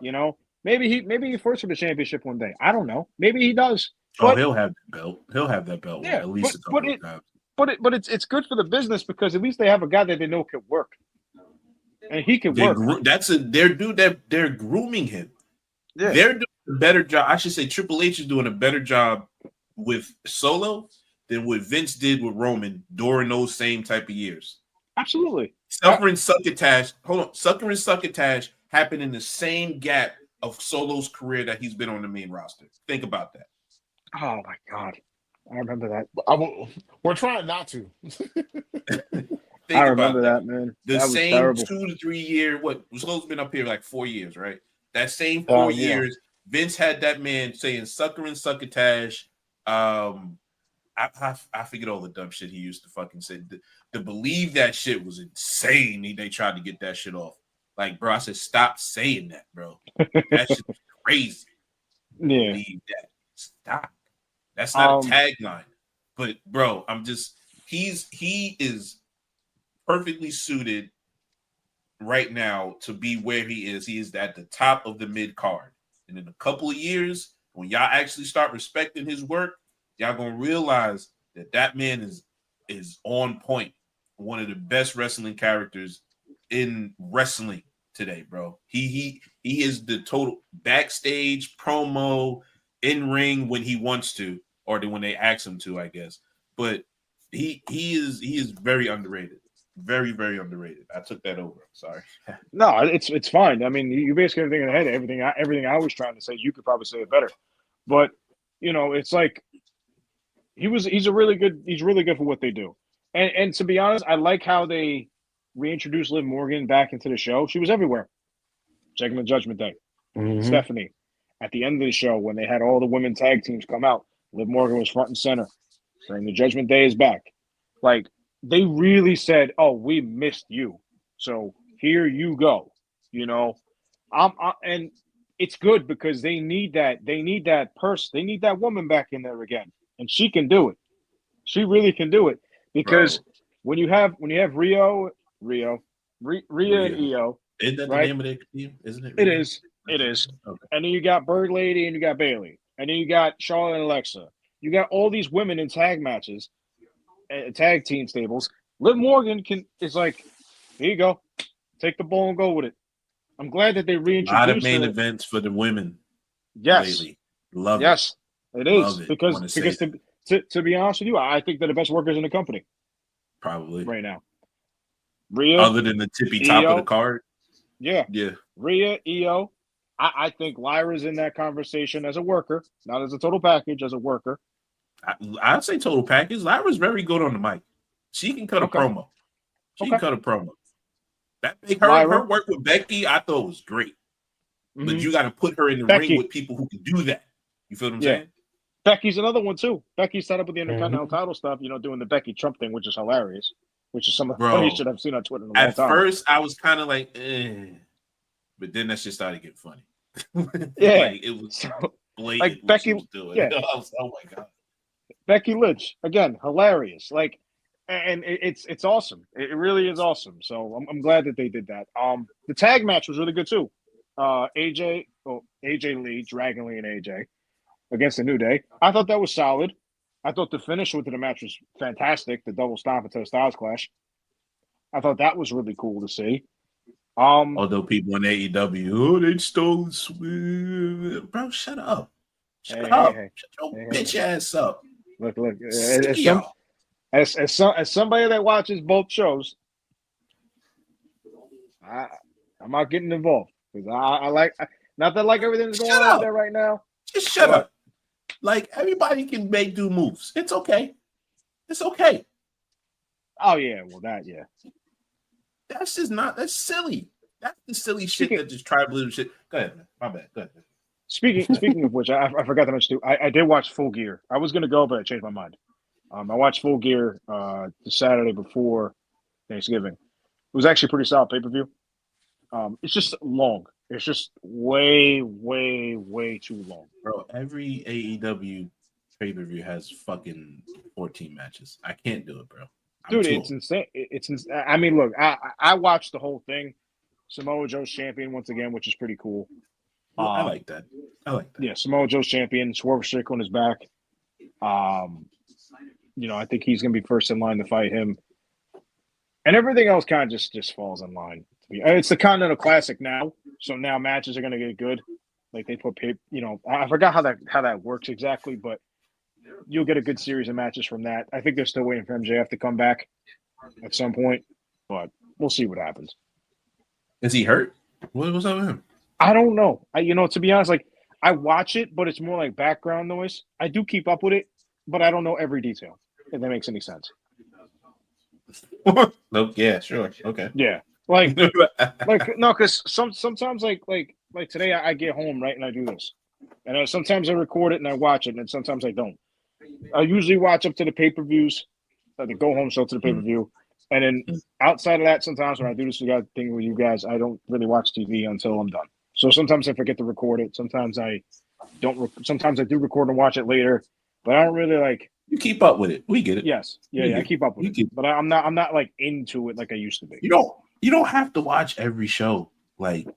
you know. Maybe he fights for the championship one day. I don't know. Maybe he does. But, he'll have that belt. He'll have that belt at least a couple of times. But it's good for the business because at least they have a guy that they know can work, and he can work. They're grooming him. Yeah. They're doing a better job. I should say Triple H is doing a better job with Solo than what Vince did with Roman during those same type of years. Absolutely. Sucker and Succotash happened in the same gap of Solo's career that he's been on the main roster. Think about that. Oh my God, I remember that. We're trying not to. I remember that, man. The same 2 to 3 year. What Solo's been up here like 4 years, right? That same 4 years, Vince had that man saying "sucker and succotash." I forget all the dumb shit he used to fucking say. To believe that shit was insane. They tried to get that shit off. Like, bro, I said, stop saying that, bro. That shit was crazy. Yeah. Believe that. Stop. That's not a tagline. But bro, he is perfectly suited right now to be where he is. He is at the top of the mid card. And in a couple of years, when y'all actually start respecting his work, y'all gonna realize that man is on point. One of the best wrestling characters in wrestling today, bro. He is the total backstage, promo, in ring when he wants to, or when they ask him to, I guess. But he is very underrated. Very, very underrated. I took that over. Sorry. No, it's fine. I mean, you basically everything ahead. Everything I was trying to say, you could probably say it better. But it's like he's really good for what they do. And to be honest, I like how they reintroduced Liv Morgan back into the show. She was everywhere. Checking the Judgment Day. Mm-hmm. Stephanie. At the end of the show, when they had all the women tag teams come out, Liv Morgan was front and center. Saying the Judgment Day is back. Like, they really said, "Oh, we missed you, so here you go." And it's good because they need that. They need that person. They need that woman back in there again, and she can do it. She really can do it because when you have Rhea and Io, isn't that right? the name of the team? Isn't it? It is. It is. Okay. And then you got Bird Lady and you got Bailey, and then you got Charlotte and Alexa. You got all these women in tag matches. Tag team stables. Liv Morgan is like, here you go, take the ball and go with it. I'm glad that they reintroduced a lot of main events for the women. Yes, lately. Love yes, it is Love it. because to be honest with you, I think they're the best workers in the company probably right now. Rhea, other than the tippy top of the card, yeah. Rhea, Io. I think Lyra's in that conversation as a worker, not as a total package, as a worker. I'd say total package. Lyra's very good on the mic. She can cut a promo. She can cut a promo. Her work with Becky, I thought was great. Mm-hmm. But you got to put her in the ring with people who can do that. You feel what I'm saying? Becky's another one too. Becky's set up with the Intercontinental title stuff, doing the Becky Trump thing, which is hilarious. Which is some of the funniest shit I've seen on Twitter in a long time. At first, I was kind of like, but then that shit started getting funny. Yeah, it was blatant. Like Becky, I was, oh my god. Becky Lynch again, hilarious. Like, and it's awesome. It really is awesome. So I'm glad that they did that. The tag match was really good too. AJ Lee, Dragon Lee, and AJ against the New Day. I thought that was solid. I thought the finish with the match was fantastic. The double stomp into the Styles Clash. I thought that was really cool to see. Although people in AEW, they stole the swim. Bro, shut up. Shut up. Shut your bitch ass up. Look. As somebody that watches both shows, I'm not getting involved because I like not that I like everything that's going on there right now. Just shut up. Like everybody can do moves. It's okay. It's okay. Oh yeah, well That's just not. That's silly. That's the silly shit that just tribalism shit. Go ahead, man. My bad. Go ahead. Speaking of which, I forgot to mention too. I did watch Full Gear. I was gonna go, but I changed my mind. I watched Full Gear the Saturday before Thanksgiving. It was actually a pretty solid pay-per-view. It's just long. It's just way, way, way too long. Bro, every AEW pay-per-view has fucking 14 matches. I can't do it, bro. Dude, it's insane. I mean, look, I watched the whole thing. Samoa Joe's champion once again, which is pretty cool. I like that. Yeah, Samoa Joe's champion. Swerve Strickland is back. I think he's going to be first in line to fight him. And everything else kind of just falls in line. It's the Continental Classic now, so now matches are going to get good. Like they put, I forgot how that works exactly, but you'll get a good series of matches from that. I think they're still waiting for MJF to come back at some point, but we'll see what happens. Is he hurt? What's up with him? I don't know. To be honest, like I watch it, but it's more like background noise. I do keep up with it, but I don't know every detail. If that makes any sense. No, yeah, sure, okay. Yeah, like no, because sometimes like today I get home right and I do this, and sometimes I record it and I watch it, and sometimes I don't. I usually watch up to the pay-per-views, the go home show to the pay-per-view, and then outside of that, sometimes when I do this thing with you guys, I don't really watch TV until I'm done. So sometimes I forget to record it. Sometimes I don't. Sometimes I do record and watch it later. but I don't really like. You keep up with it. We get it. Yes, yeah, I keep up with it, but I'm not like into it like I used to be. You don't have to watch every show like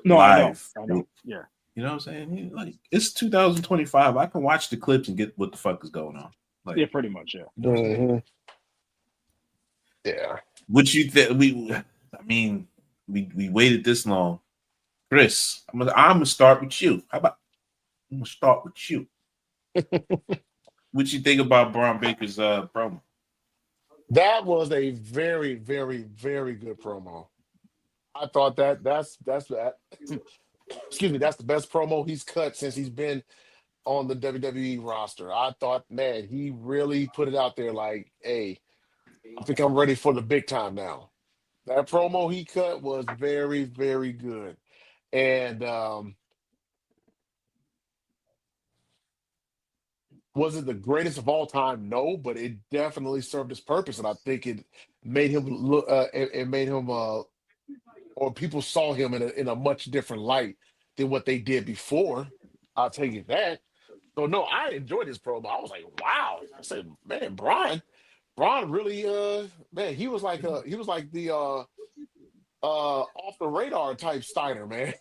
live. I know. Yeah. You know what I'm saying? Like it's 2025. I can watch the clips and get what the fuck is going on. Like, yeah, pretty much. Yeah. Mm-hmm. Yeah. What you think? We waited this long, Chris. I'm gonna start with you. How about I'm gonna start with you? What you think about Braun Baker's promo? That was a very, very, very good promo. I thought that's that. Excuse me, that's the best promo he's cut since he's been on the WWE roster. I thought, man, he really put it out there like, hey, I think I'm ready for the big time now. That promo he cut was very, very good. And was it the greatest of all time? No, but it definitely served its purpose, and I think it made him look. It made him, or people saw him in a much different light than what they did before. I'll tell you that. So no, I enjoyed his promo. I was like, wow. I said, man, Braun really, man, he was like the off the radar type Steiner, man.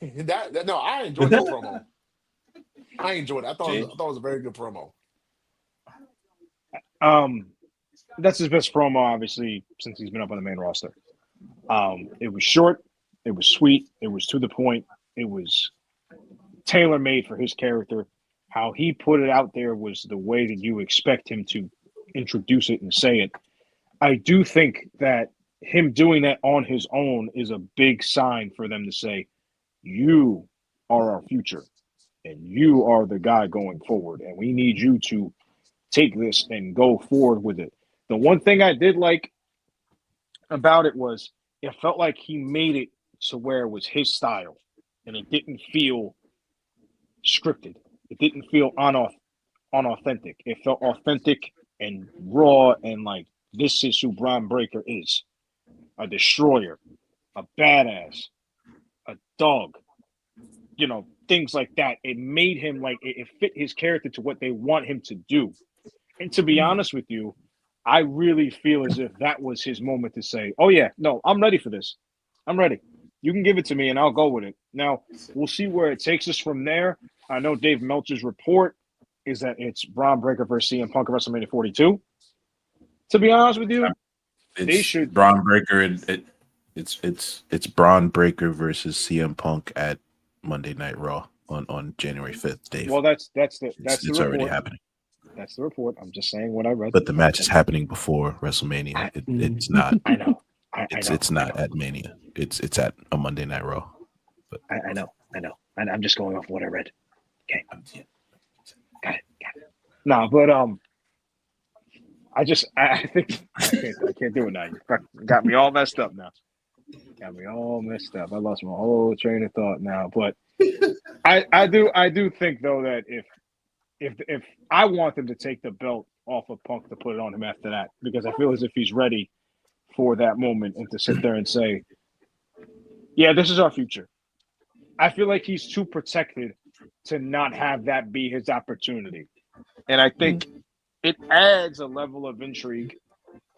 No, I enjoyed that promo. I enjoyed it. I thought it was a very good promo. That's his best promo, obviously, since he's been up on the main roster. It was short, it was sweet, it was to the point, it was tailor-made for his character. How he put it out there was the way that you expect him to introduce it and say it. I do think that him doing that on his own is a big sign for them to say, you are our future and you are the guy going forward, and we need you to take this and go forward with it. The one thing I did like about it was it felt like he made it to where it was his style and it didn't feel scripted. It didn't feel unauthentic. It felt authentic and raw, and like, this is who Braun Breaker is. A destroyer, a badass, a dog, things like that. It made him like it fit his character to what they want him to do. And to be honest with you, I really feel as if that was his moment to say, oh yeah, no, I'm ready for this. I'm ready. You can give it to me and I'll go with it. Now, we'll see where it takes us from there. I know Dave Meltzer's report is that it's Braun Breaker versus CM Punk at WrestleMania 42. To be honest with you, they should Braun Breaker and it's Braun Breaker versus CM Punk at Monday Night Raw on January 5th, Dave. Well, that's it's already happening. That's the report. I'm just saying what I read. But the match is happening before WrestleMania. It's not. I know. It's not at Mania. It's at a Monday Night Raw. But I know. And I'm just going off what I read. Okay. Got it. No, but I think I can't do it now. You got me all messed up now. I lost my whole train of thought now. But I do think though that if I want them to take the belt off of Punk to put it on him after that, because I feel as if he's ready for that moment and to sit there and say, yeah, this is our future. I feel like he's too protected to not have that be his opportunity. And I think it adds a level of intrigue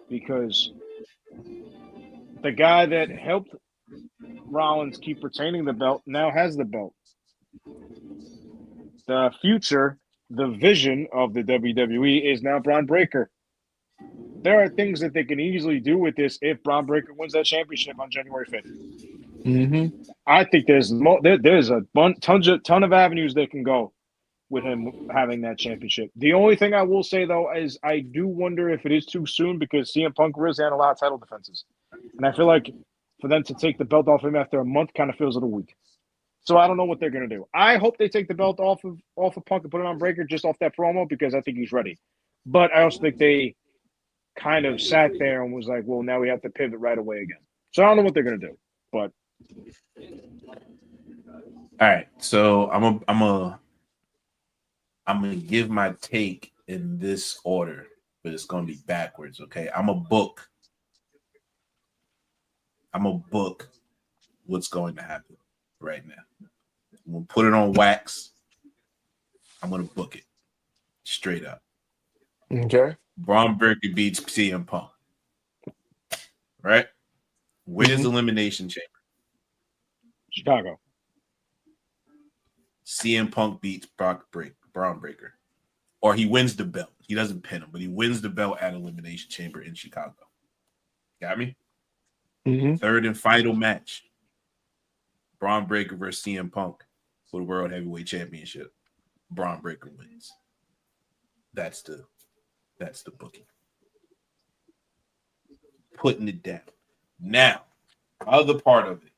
because the guy that helped Rollins keep retaining the belt now has the belt. The future, the vision of the WWE is now Braun Breaker. There are things that they can easily do with this if Braun Breaker wins that championship on January 5th. Mm-hmm. I think there's a ton of avenues they can go with him having that championship. The only thing I will say, though, is I do wonder if it is too soon because CM Punk really had a lot of title defenses. And I feel like for them to take the belt off him after a month kind of feels a little weak. So I don't know what they're going to do. I hope they take the belt off of Punk and put it on Breaker just off that promo because I think he's ready. But I also think they kind of sat there and was like, well, now we have to pivot right away again. So I don't know what they're going to do. But all right, so I'm gonna give my take in this order, but it's gonna be backwards. Okay, I'm a book what's going to happen right now. I'm gonna put it on wax. I'm gonna book it straight up. Okay. Braun Breaker beats CM Punk. Right? Where's Elimination Chamber? Chicago. CM Punk beats Braun Breaker. Or he wins the belt. He doesn't pin him, but he wins the belt at Elimination Chamber in Chicago. Got me? Third and final match. Braun Breaker versus CM Punk for the World Heavyweight Championship. Braun Breaker wins. That's the booking. Putting it down. Now, other part of it.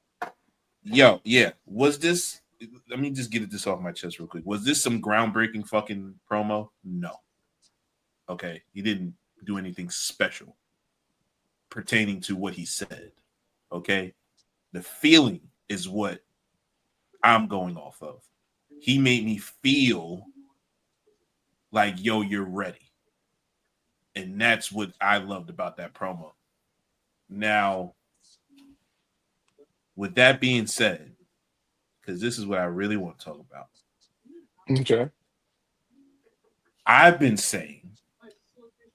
Yo, yeah. Was this, let me just get this off my chest real quick. Was this some groundbreaking fucking promo? No. Okay. He didn't do anything special pertaining to what he said. Okay. The feeling is what I'm going off of. He made me feel like, yo, you're ready. And that's what I loved about that promo. Now, with that being said, because this is what I really want to talk about. Okay. I've been saying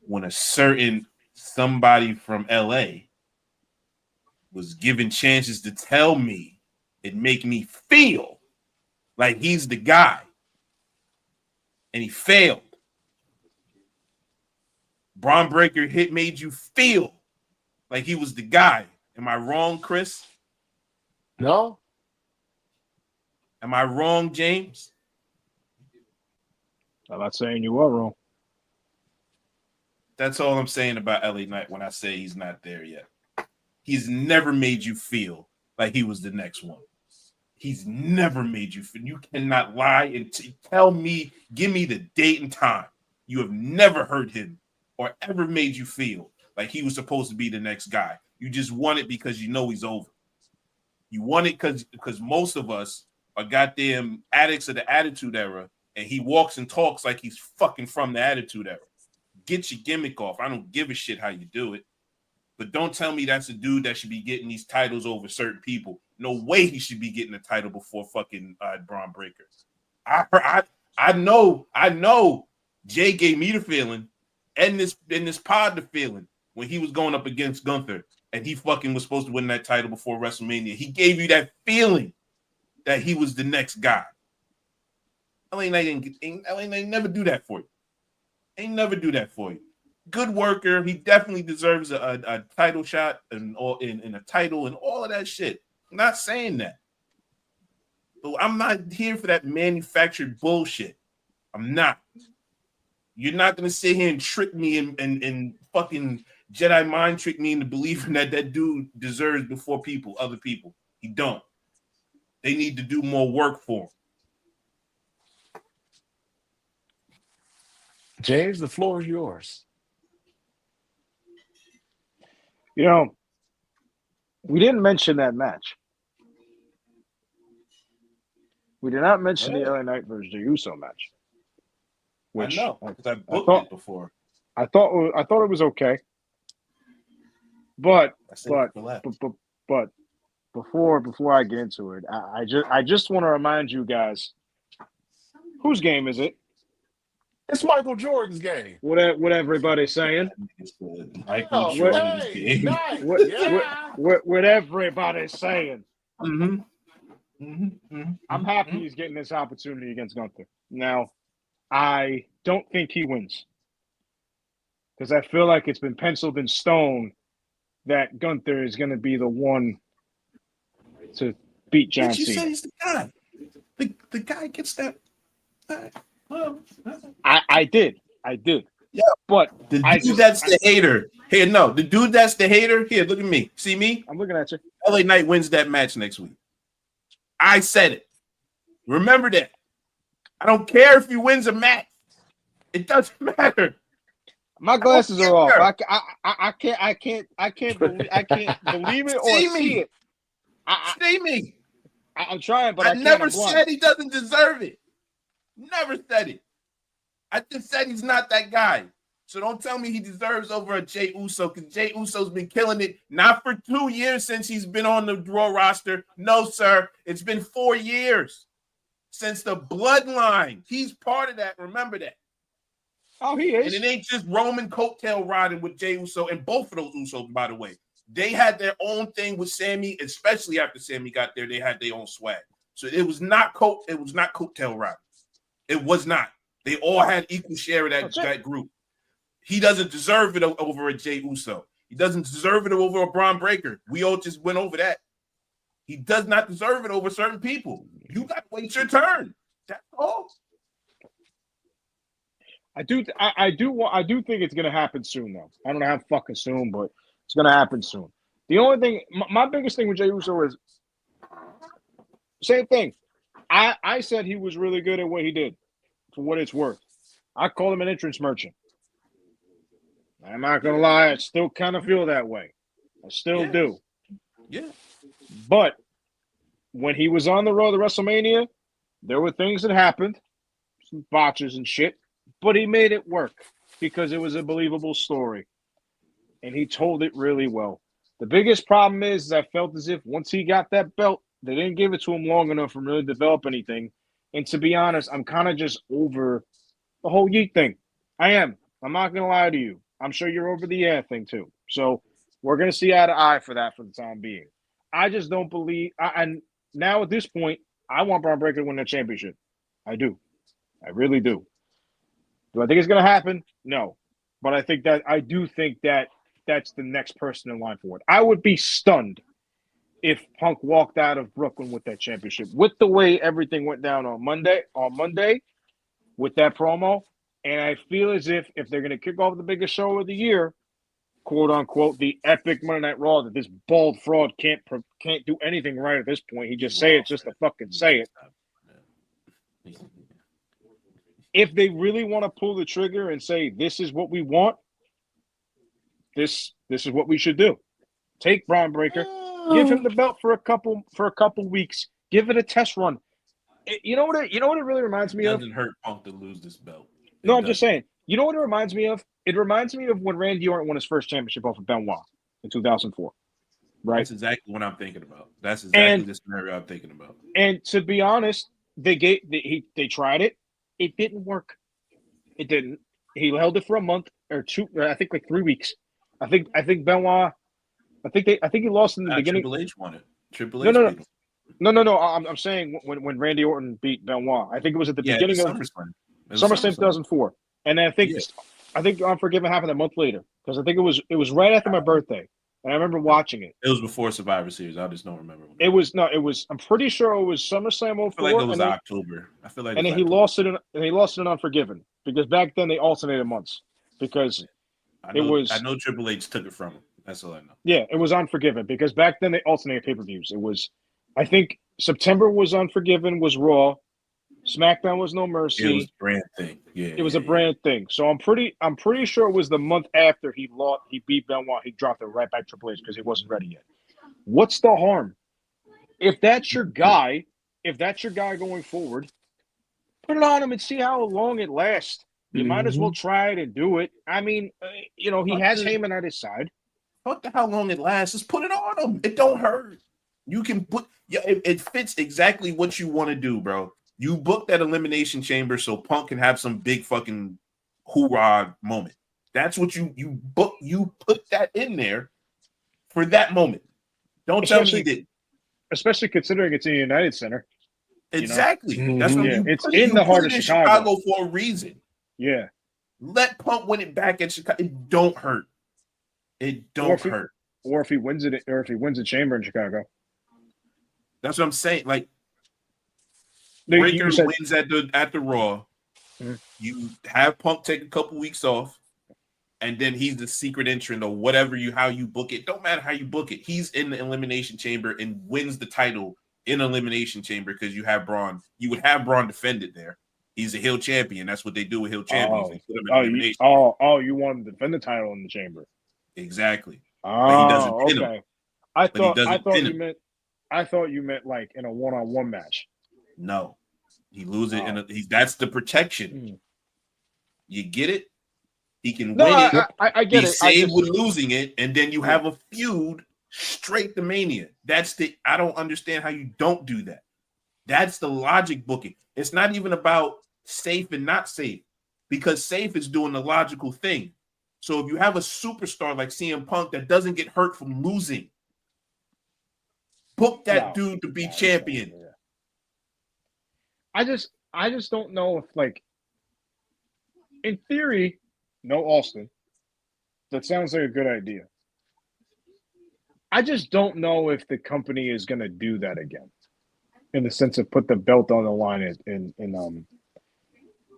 when a certain somebody from LA was given chances to tell me and make me feel like he's the guy, and he failed. Braun Breaker made you feel like he was the guy. Am I wrong, Chris? No. Am I wrong, James? I'm not saying you are wrong. That's all I'm saying about LA Knight when I say he's not there yet. He's never made you feel like he was the next one. He's never made you feel. You cannot lie and tell me, give me the date and time. You have never heard him or ever made you feel like he was supposed to be the next guy. You just want it because you know he's over. You want it because most of us are goddamn addicts of the Attitude Era, and he walks and talks like he's fucking from the Attitude Era. Get your gimmick off. I don't give a shit how you do it. But don't tell me that's a dude that should be getting these titles over certain people. No way he should be getting a title before fucking Braun Breaker. I know Jay gave me the feeling and this pod the feeling when he was going up against Gunther and he fucking was supposed to win that title before WrestleMania. He gave you that feeling that he was the next guy. LA Knight never do that for you. Ain't never do that for you. Good worker. He definitely deserves a title shot and a title and all of that shit. I'm not saying that. But I'm not here for that manufactured bullshit. I'm not. You're not going to sit here and trick me and fucking Jedi mind trick me into believing that dude deserves before other people. He don't. They need to do more work for him. James, the floor is yours. You know, we didn't mention that match. We did not mention the LA Knight versus the Uso match. Which I know, because I booked it before. I thought it was okay. But before I get into it, I just want to remind you guys, whose game is it? It's Michael Jordan's game. What everybody's saying? Michael Jordan's game. Nice. What everybody's saying. Mm-hmm. I'm happy he's getting this opportunity against Gunther. Now, I don't think he wins because I feel like it's been penciled in stone that Gunther is going to be the one to beat John Cena. You said he's the guy. The guy gets that. I did. Yeah, but the dude that's the hater. Here, no, the dude that's the hater. Here, look at me. See me? I'm looking at you. LA Knight wins that match next week. I said it. Remember that. I don't care if he wins a match. It doesn't matter. My glasses are off. I can't believe it or see it. See me. I'm trying, but I never said he doesn't deserve it. Never said it. I just said he's not that guy. So don't tell me he deserves over a Jey Uso, because Jey Uso's been killing it, not for 2 years since he's been on the Raw roster. No, sir. It's been 4 years since the bloodline. He's part of that. Remember that. Oh, he And is. it ain't just Roman coattail riding with Jey Uso, and both of those Usos, by the way. They had their own thing with Sammy, especially after Sammy got there. They had their own swag. So it was not coattail riding. It was not. They all had equal share of that group. He doesn't deserve it over a Jey Uso. He doesn't deserve it over a Braun Breaker. We all just went over that. He does not deserve it over certain people. You got to wait your turn. That's all. I do think it's gonna happen soon though. I don't know how fucking soon, but it's gonna happen soon. The only thing, my biggest thing with Jey Uso is same thing. I said he was really good at what he did, for what it's worth. I call him an entrance merchant. I'm not gonna lie, I still kind of feel that way. I still do. Yeah. But when he was on the road to WrestleMania, there were things that happened, some botches and shit. But he made it work because it was a believable story. And he told it really well. The biggest problem is I felt as if once he got that belt, they didn't give it to him long enough to really develop anything. And to be honest, I'm kind of just over the whole Yeet thing. I am. I'm not going to lie to you. I'm sure you're over the air thing too. So we're going to see eye to eye for that for the time being. I just don't believe. And now at this point, I want Braun Breaker to win the championship. I do. I really do. Do I think it's going to happen? No. But I do think that that's the next person in line for it. I would be stunned if Punk walked out of Brooklyn with that championship. With the way everything went down on Monday with that promo, and I feel as if they're going to kick off the biggest show of the year, quote unquote, the epic Monday Night Raw, that this bald fraud can't do anything right at this point. He just say it just to fucking say it. If they really want to pull the trigger and say, this is what we want, this is what we should do. Take Braun Breaker, give him the belt for a couple weeks, give it a test run. You know what it really reminds me of? It doesn't hurt Punk to lose this belt. No, I'm just saying. You know what it reminds me of? It reminds me of when Randy Orton won his first championship off of Benoit in 2004. Right? That's exactly what I'm thinking about. That's exactly the scenario I'm thinking about. And to be honest, they tried it. It didn't work. It didn't. He held it for a month or two. I think like 3 weeks. I think Benoit. I think he lost in the beginning. Triple H won it. Triple H. No. I'm saying when Randy Orton beat Benoit. I think it was at the beginning of SummerSlam 2004. And I think Unforgiven happened a month later because I think it was right after my birthday. And I remember watching it. It was before Survivor Series. I just don't remember. It was. I'm pretty sure it was SummerSlam 04. I feel like it was October. I feel like. And then he lost it in Unforgiven because back then they alternated months because I know Triple H took it from him. That's all I know. Yeah, it was Unforgiven because back then they alternated pay-per-views. It was, I think September was Unforgiven, was Raw. SmackDown was No Mercy. It was a brand thing. Yeah, it was a brand thing. So I'm pretty sure it was the month after he beat Benoit. He dropped it right back to Triple H because he wasn't ready yet. What's the harm? If that's your guy going forward, put it on him and see how long it lasts. You might as well try it and do it. I mean, he has Heyman at his side. Fuck how long it lasts. Just put it on him. It don't hurt. You can put. Yeah, it fits exactly what you want to do, bro. You book that Elimination Chamber so Punk can have some big fucking hoorah moment. That's what you book. You put that in there for that moment. Don't tell me you didn't. Especially considering it's in the United Center. Exactly. That's what it's in the heart of Chicago for a reason. Yeah. Let Punk win it back at Chicago. It don't hurt. It don't hurt. Or if he wins it, or if he wins the chamber in Chicago. That's what I'm saying. Like Breaker wins at the Raw. Mm-hmm. You have Punk take a couple weeks off, and then he's the secret entrant or whatever how you book it. Don't matter how you book it. He's in the Elimination Chamber and wins the title in Elimination Chamber because you have Braun. You would have Braun defend it there. He's a heel champion. That's what they do with heel champions. You want him to defend the title in the chamber. Exactly. But he doesn't pin him. I thought you meant like in a one-on-one match. No. He loses it that's the protection. You get it? He can win it. I get it. He's saved with losing it, and then you have a feud straight to Mania. I don't understand how you don't do that. That's the logic booking. It's not even about safe and not safe. because Safe is doing the logical thing. So if you have a superstar like CM Punk that doesn't get hurt from losing, book that dude to be champion. I just don't know if, like, in theory, no Austin. That sounds like a good idea. I just don't know if the company is going to do that again, in the sense of put the belt on the line at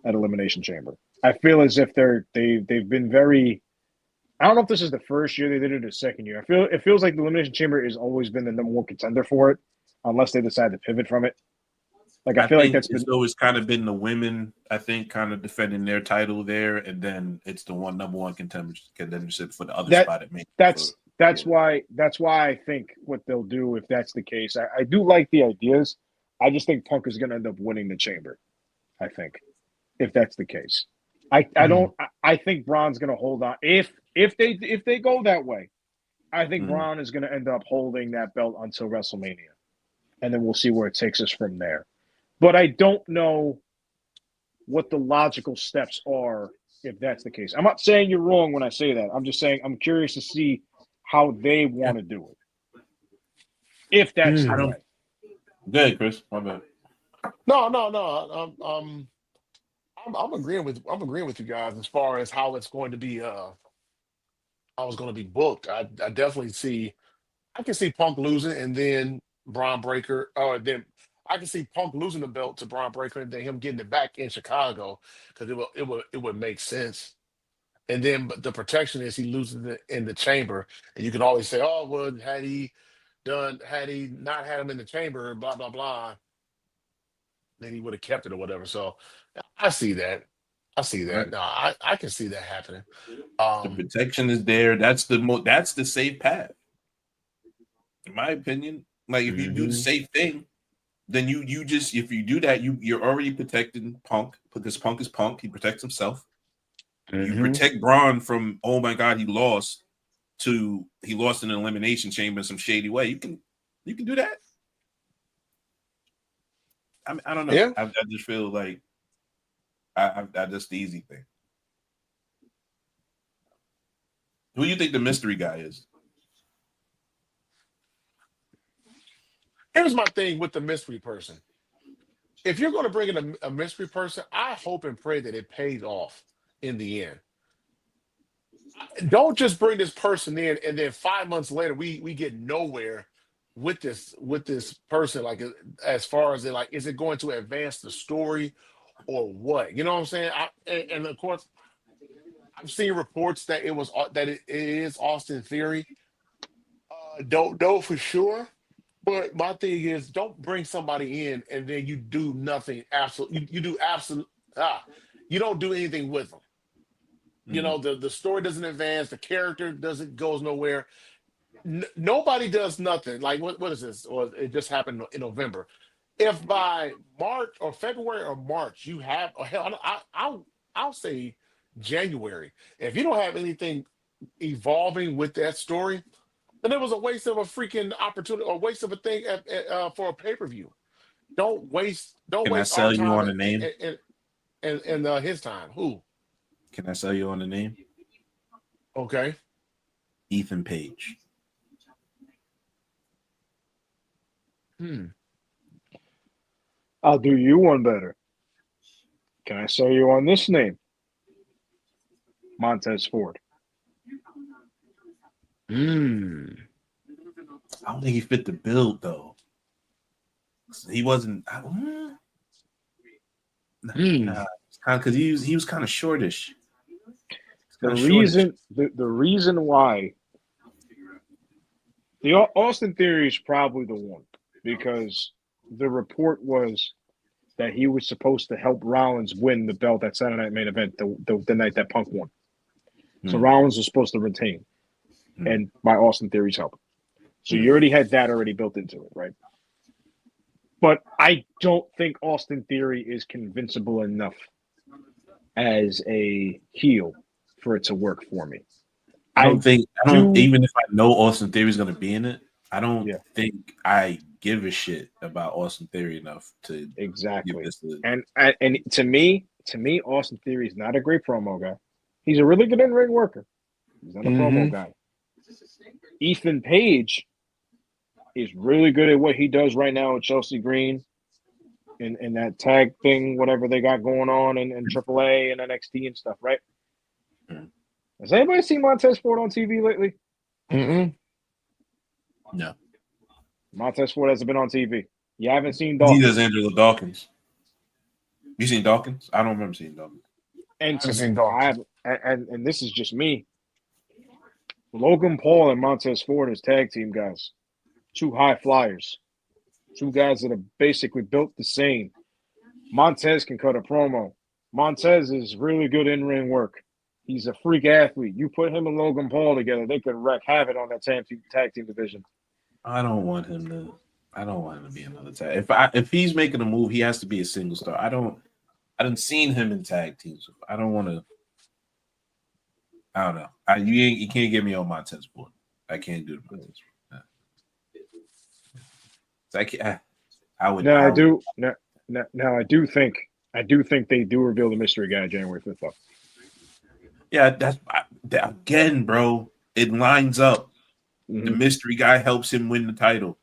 Elimination Chamber. I feel as if they've been very. I don't know if this is the first year they did it, or the second year. It feels like the Elimination Chamber has always been the number one contender for it, unless they decide to pivot from it. Like, I feel like that's always kind of been the women, I think, kind of defending their title there, and then it's the number one contendership for the other spot. That's why I think what they'll do, if that's the case. I do like the ideas. I just think Punk is going to end up winning the Chamber. I think, if that's the case, I think Braun's going to hold on. If they go that way, I think Braun is going to end up holding that belt until WrestleMania, and then we'll see where it takes us from there. But I don't know what the logical steps are if that's the case. I'm not saying you're wrong when I say that. I'm just saying I'm curious to see how they want to do it. If that's the way. Good, Chris. My bad. No. I'm agreeing with you guys as far as how it's going to be booked. I definitely I can see Punk losing and then Braun Breaker, or then I can see Punk losing the belt to Braun Breaker and then him getting it back in Chicago, because it would make sense. And then the protection is he loses it in the Chamber, and you can always say, oh well, had he not had him in the Chamber, blah blah blah, then he would have kept it or whatever. So I see that. Right. No, I can see that happening. The protection is there. That's the safe path, in my opinion. Like, if you do the safe thing, then you just, if you do that, you're already protecting Punk, because Punk is Punk. He protects himself. You protect Braun from, oh my God, he lost in an elimination chamber in some shady way. You can do that. I don't know. Yeah. I just feel like I just the easy thing. Who do you think the mystery guy is? Here's my thing with the mystery person. If you're going to bring in a mystery person, I hope and pray that it pays off in the end. Don't just bring this person in and then 5 months later we get nowhere with this person. Like, as far as is it going to advance the story or what? You know what I'm saying? And of course, I've seen reports that it is Austin Theory. Don't know for sure. But my thing is, don't bring somebody in and then you do nothing. You don't do anything with them. You know, the story doesn't advance, the character goes nowhere. Nobody does nothing. Like, what is this? Or it just happened in November. If by March or February or March you have, or hell, I'll say January. If you don't have anything evolving with that story, then it was a waste of a freaking opportunity, or waste of a thing for a pay-per-view. Don't waste Can I sell our you time on a name? and his time. Who? Can I sell you on the name? Okay. Ethan Page. I'll do you one better. Can I sell you on this name? Montez Ford. I don't think he fit the build, though. He wasn't. Because he was kind of shortish. The reason why the Austin Theory is probably the one, because the report was that he was supposed to help Rollins win the belt at Saturday Night Main Event the night that Punk won. So Rollins was supposed to retain, and by Austin Theory's help. So you already had that built into it, right? But I don't think Austin Theory is convincible enough as a heel for it to work for me. Even if I know Austin Theory is going to be in it, I don't think I give a shit about Austin Theory enough to exactly. Give this and to me, to me, Austin Theory is not a great promo guy. He's a really good in-ring worker. He's not a promo guy. Ethan Page is really good at what he does right now with Chelsea Green and that tag thing, whatever they got going on in AAA and NXT and stuff, right? Has anybody seen Montez Ford on TV lately? No. Montez Ford hasn't been on TV. You haven't seen He Dawkins. does Angela Dawkins. You seen Dawkins? I don't remember seeing Dawkins. And I haven't seen Dawkins. and this is just me. Logan Paul and Montez Ford as tag team guys. Two high flyers. Two guys that are basically built the same. Montez can cut a promo. Montez is really good in-ring work. He's a freak athlete. You put him and Logan Paul together, they could wreak havoc on that tag team division. I don't want him to be another tag. If he's making a move, he has to be a single star. I didn't seen him in tag teams. I don't want to. I don't know. You can't get me on Montez Ford. I can't do the Montez Ford. So I would. Now I do think they do reveal the mystery guy January 5th. Though. Yeah, that's again, bro. It lines up. Mm-hmm. The mystery guy helps him win the title.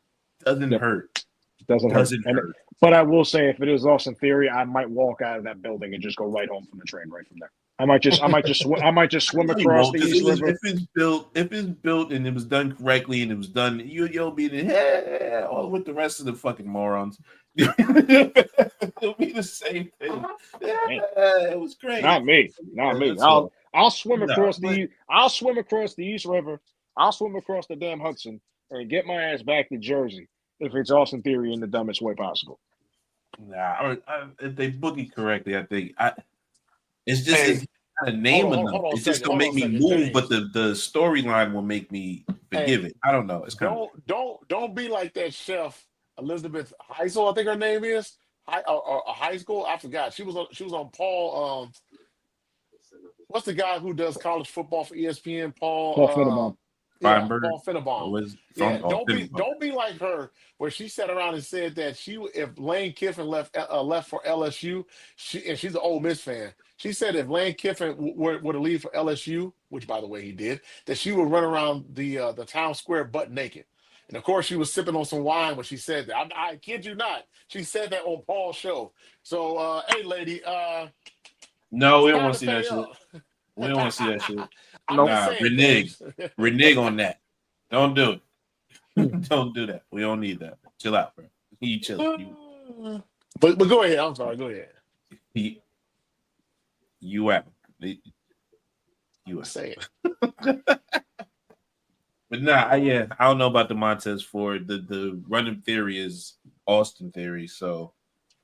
Doesn't hurt. Doesn't hurt. But I will say, if it is Austin Theory, I might walk out of that building and just go right home from the train right from there. I might just swim across the East River. If it's built and it was done correctly and it was done, you'll be all with the rest of the fucking morons. It'll be the same thing. It was great. Not me. I'll swim across the East River. I'll swim across the damn Hudson and get my ass back to Jersey if it's Austin Theory in the dumbest way possible. Nah, if they book it correctly, I think it's just a name enough. It's just gonna make me move, but the storyline will make me forgive it. I don't know. It's kind don't be like that chef Elizabeth Heisel, I think her name is. High school. I forgot. She was on Paul. What's the guy who does college football for ESPN? Paul Fennebaum. Paul Fennebaum. Fennebaum. Don't be like her, where she sat around and said that if Lane Kiffin left for LSU, she's an Ole Miss fan. She said if Lane Kiffin were to leave for LSU, which by the way he did, that she would run around the town square butt naked. And of course, she was sipping on some wine when she said that. I kid you not. She said that on Paul's show. So, hey, lady. No, we don't want to see that shit. We don't want to see that shit. Nah, renege on that. Don't do it. Don't do that. We don't need that. Chill out, bro. You chill. But go ahead. I'm sorry. Go ahead. You out. You are saying. But nah, I don't know about the Montez Ford. The running theory is Austin Theory. So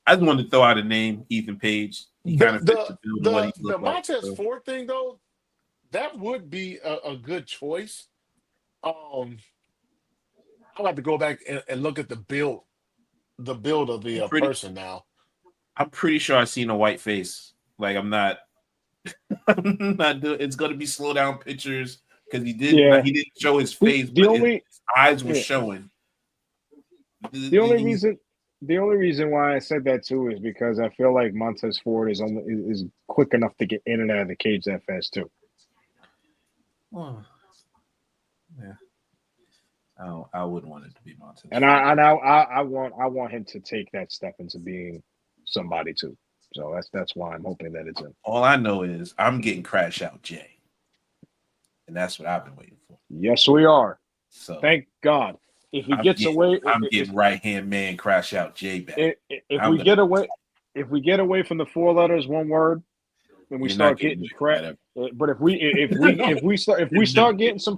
I just wanted to throw out a name, Ethan Page. He kind of fits the Montez Ford thing, though, that would be a good choice. I'll have to go back and look at the build of the person now. I'm pretty sure I've seen a white face. Like I'm not doing. It's going to be slow down pictures. Because he didn't show his face, his eyes were showing. The only reason why I said that too is because I feel like Montez Ford is quick enough to get in and out of the cage that fast too. Well, yeah, I wouldn't want it to be Montez. And I want him to take that step into being somebody too. So that's why I'm hoping that it's him. All I know is I'm getting Crash Out Jay. And that's what I've been waiting for. Yes, we are. So thank God. If he gets away, I'm getting right hand man Crash Out Jay back. If we get away from the 4 letters, 1 word, then we start getting crap. But if we start getting some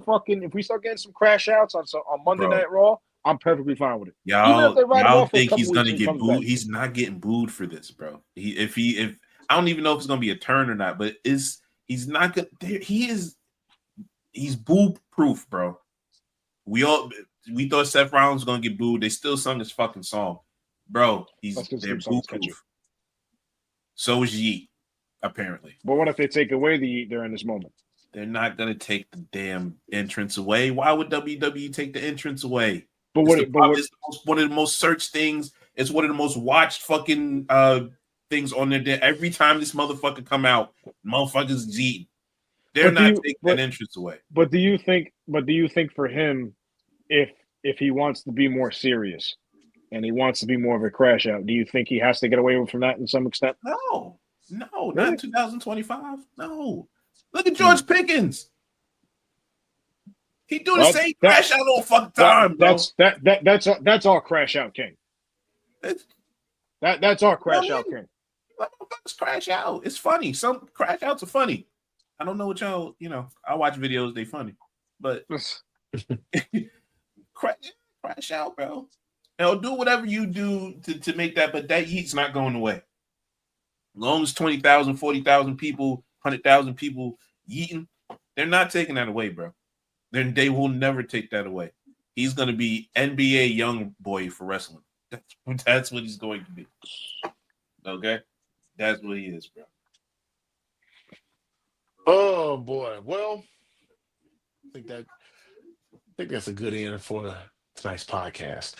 crash outs on Monday Night Raw, I'm perfectly fine with it. Y'all think he's gonna get booed? He's not getting booed for this, bro. If I don't even know if it's gonna be a turn or not, but he's not good. He's boo proof, bro. We thought Seth Rollins was gonna get booed. They still sung his fucking song, bro. They're boo proof. So is Yeet, apparently. But what if they take away the Yeet during this moment? They're not gonna take the damn entrance away. Why would WWE take the entrance away? It's one of the most searched things. It's one of the most watched fucking things on there. Every time this motherfucker come out, motherfuckers eating. They're not taking that interest away. But do you think for him, if he wants to be more serious and he wants to be more of a crash out, do you think he has to get away from that in some extent? No, not in 2025. No. Look at George Pickens. He do the same crash out all fucking time, bro. That's our crash out king. That's our crash out king. Let's crash out. It's funny. Some crash outs are funny. I don't know what y'all, I watch videos, they funny. But crash out, bro. And do whatever you do to make that, but that heat's not going away. As long as 20,000, 40,000 people, 100,000 people eating, they're not taking that away, bro. They will never take that away. He's going to be NBA young boy for wrestling. That's what he's going to be. Okay? That's what he is, bro. Oh boy. Well, I think that's a good end for tonight's podcast.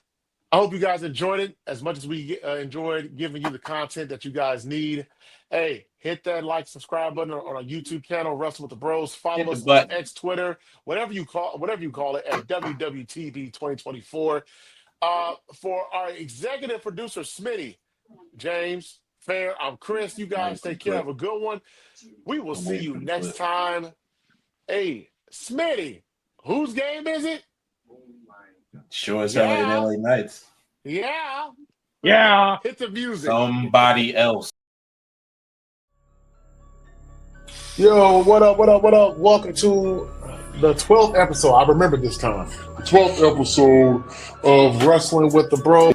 I hope you guys enjoyed it as much as we enjoyed giving you the content that you guys need. Hey, hit that like, subscribe button on our YouTube channel, Wrestle with the Bros. Follow us on X, Twitter, whatever you call it, at WWTB 2024. For our executive producer, Smitty, James, Fair, I'm Chris. You guys take care. Have a good one. We will see you next time. Hey, Smitty, whose game is it? Sure as hell in LA Knights. Yeah. Hit the music. Somebody else. Yo, what up? Welcome to the 12th episode. I remember this time. The 12th episode of Wrestling with the Bros.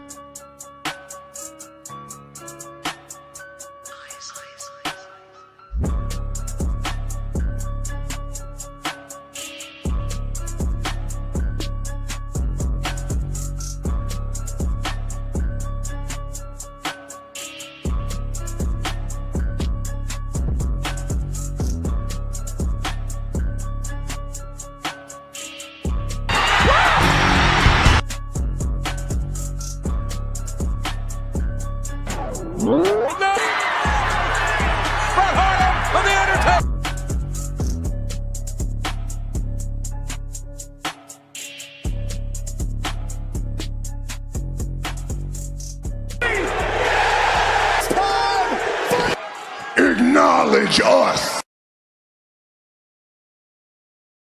Acknowledge us.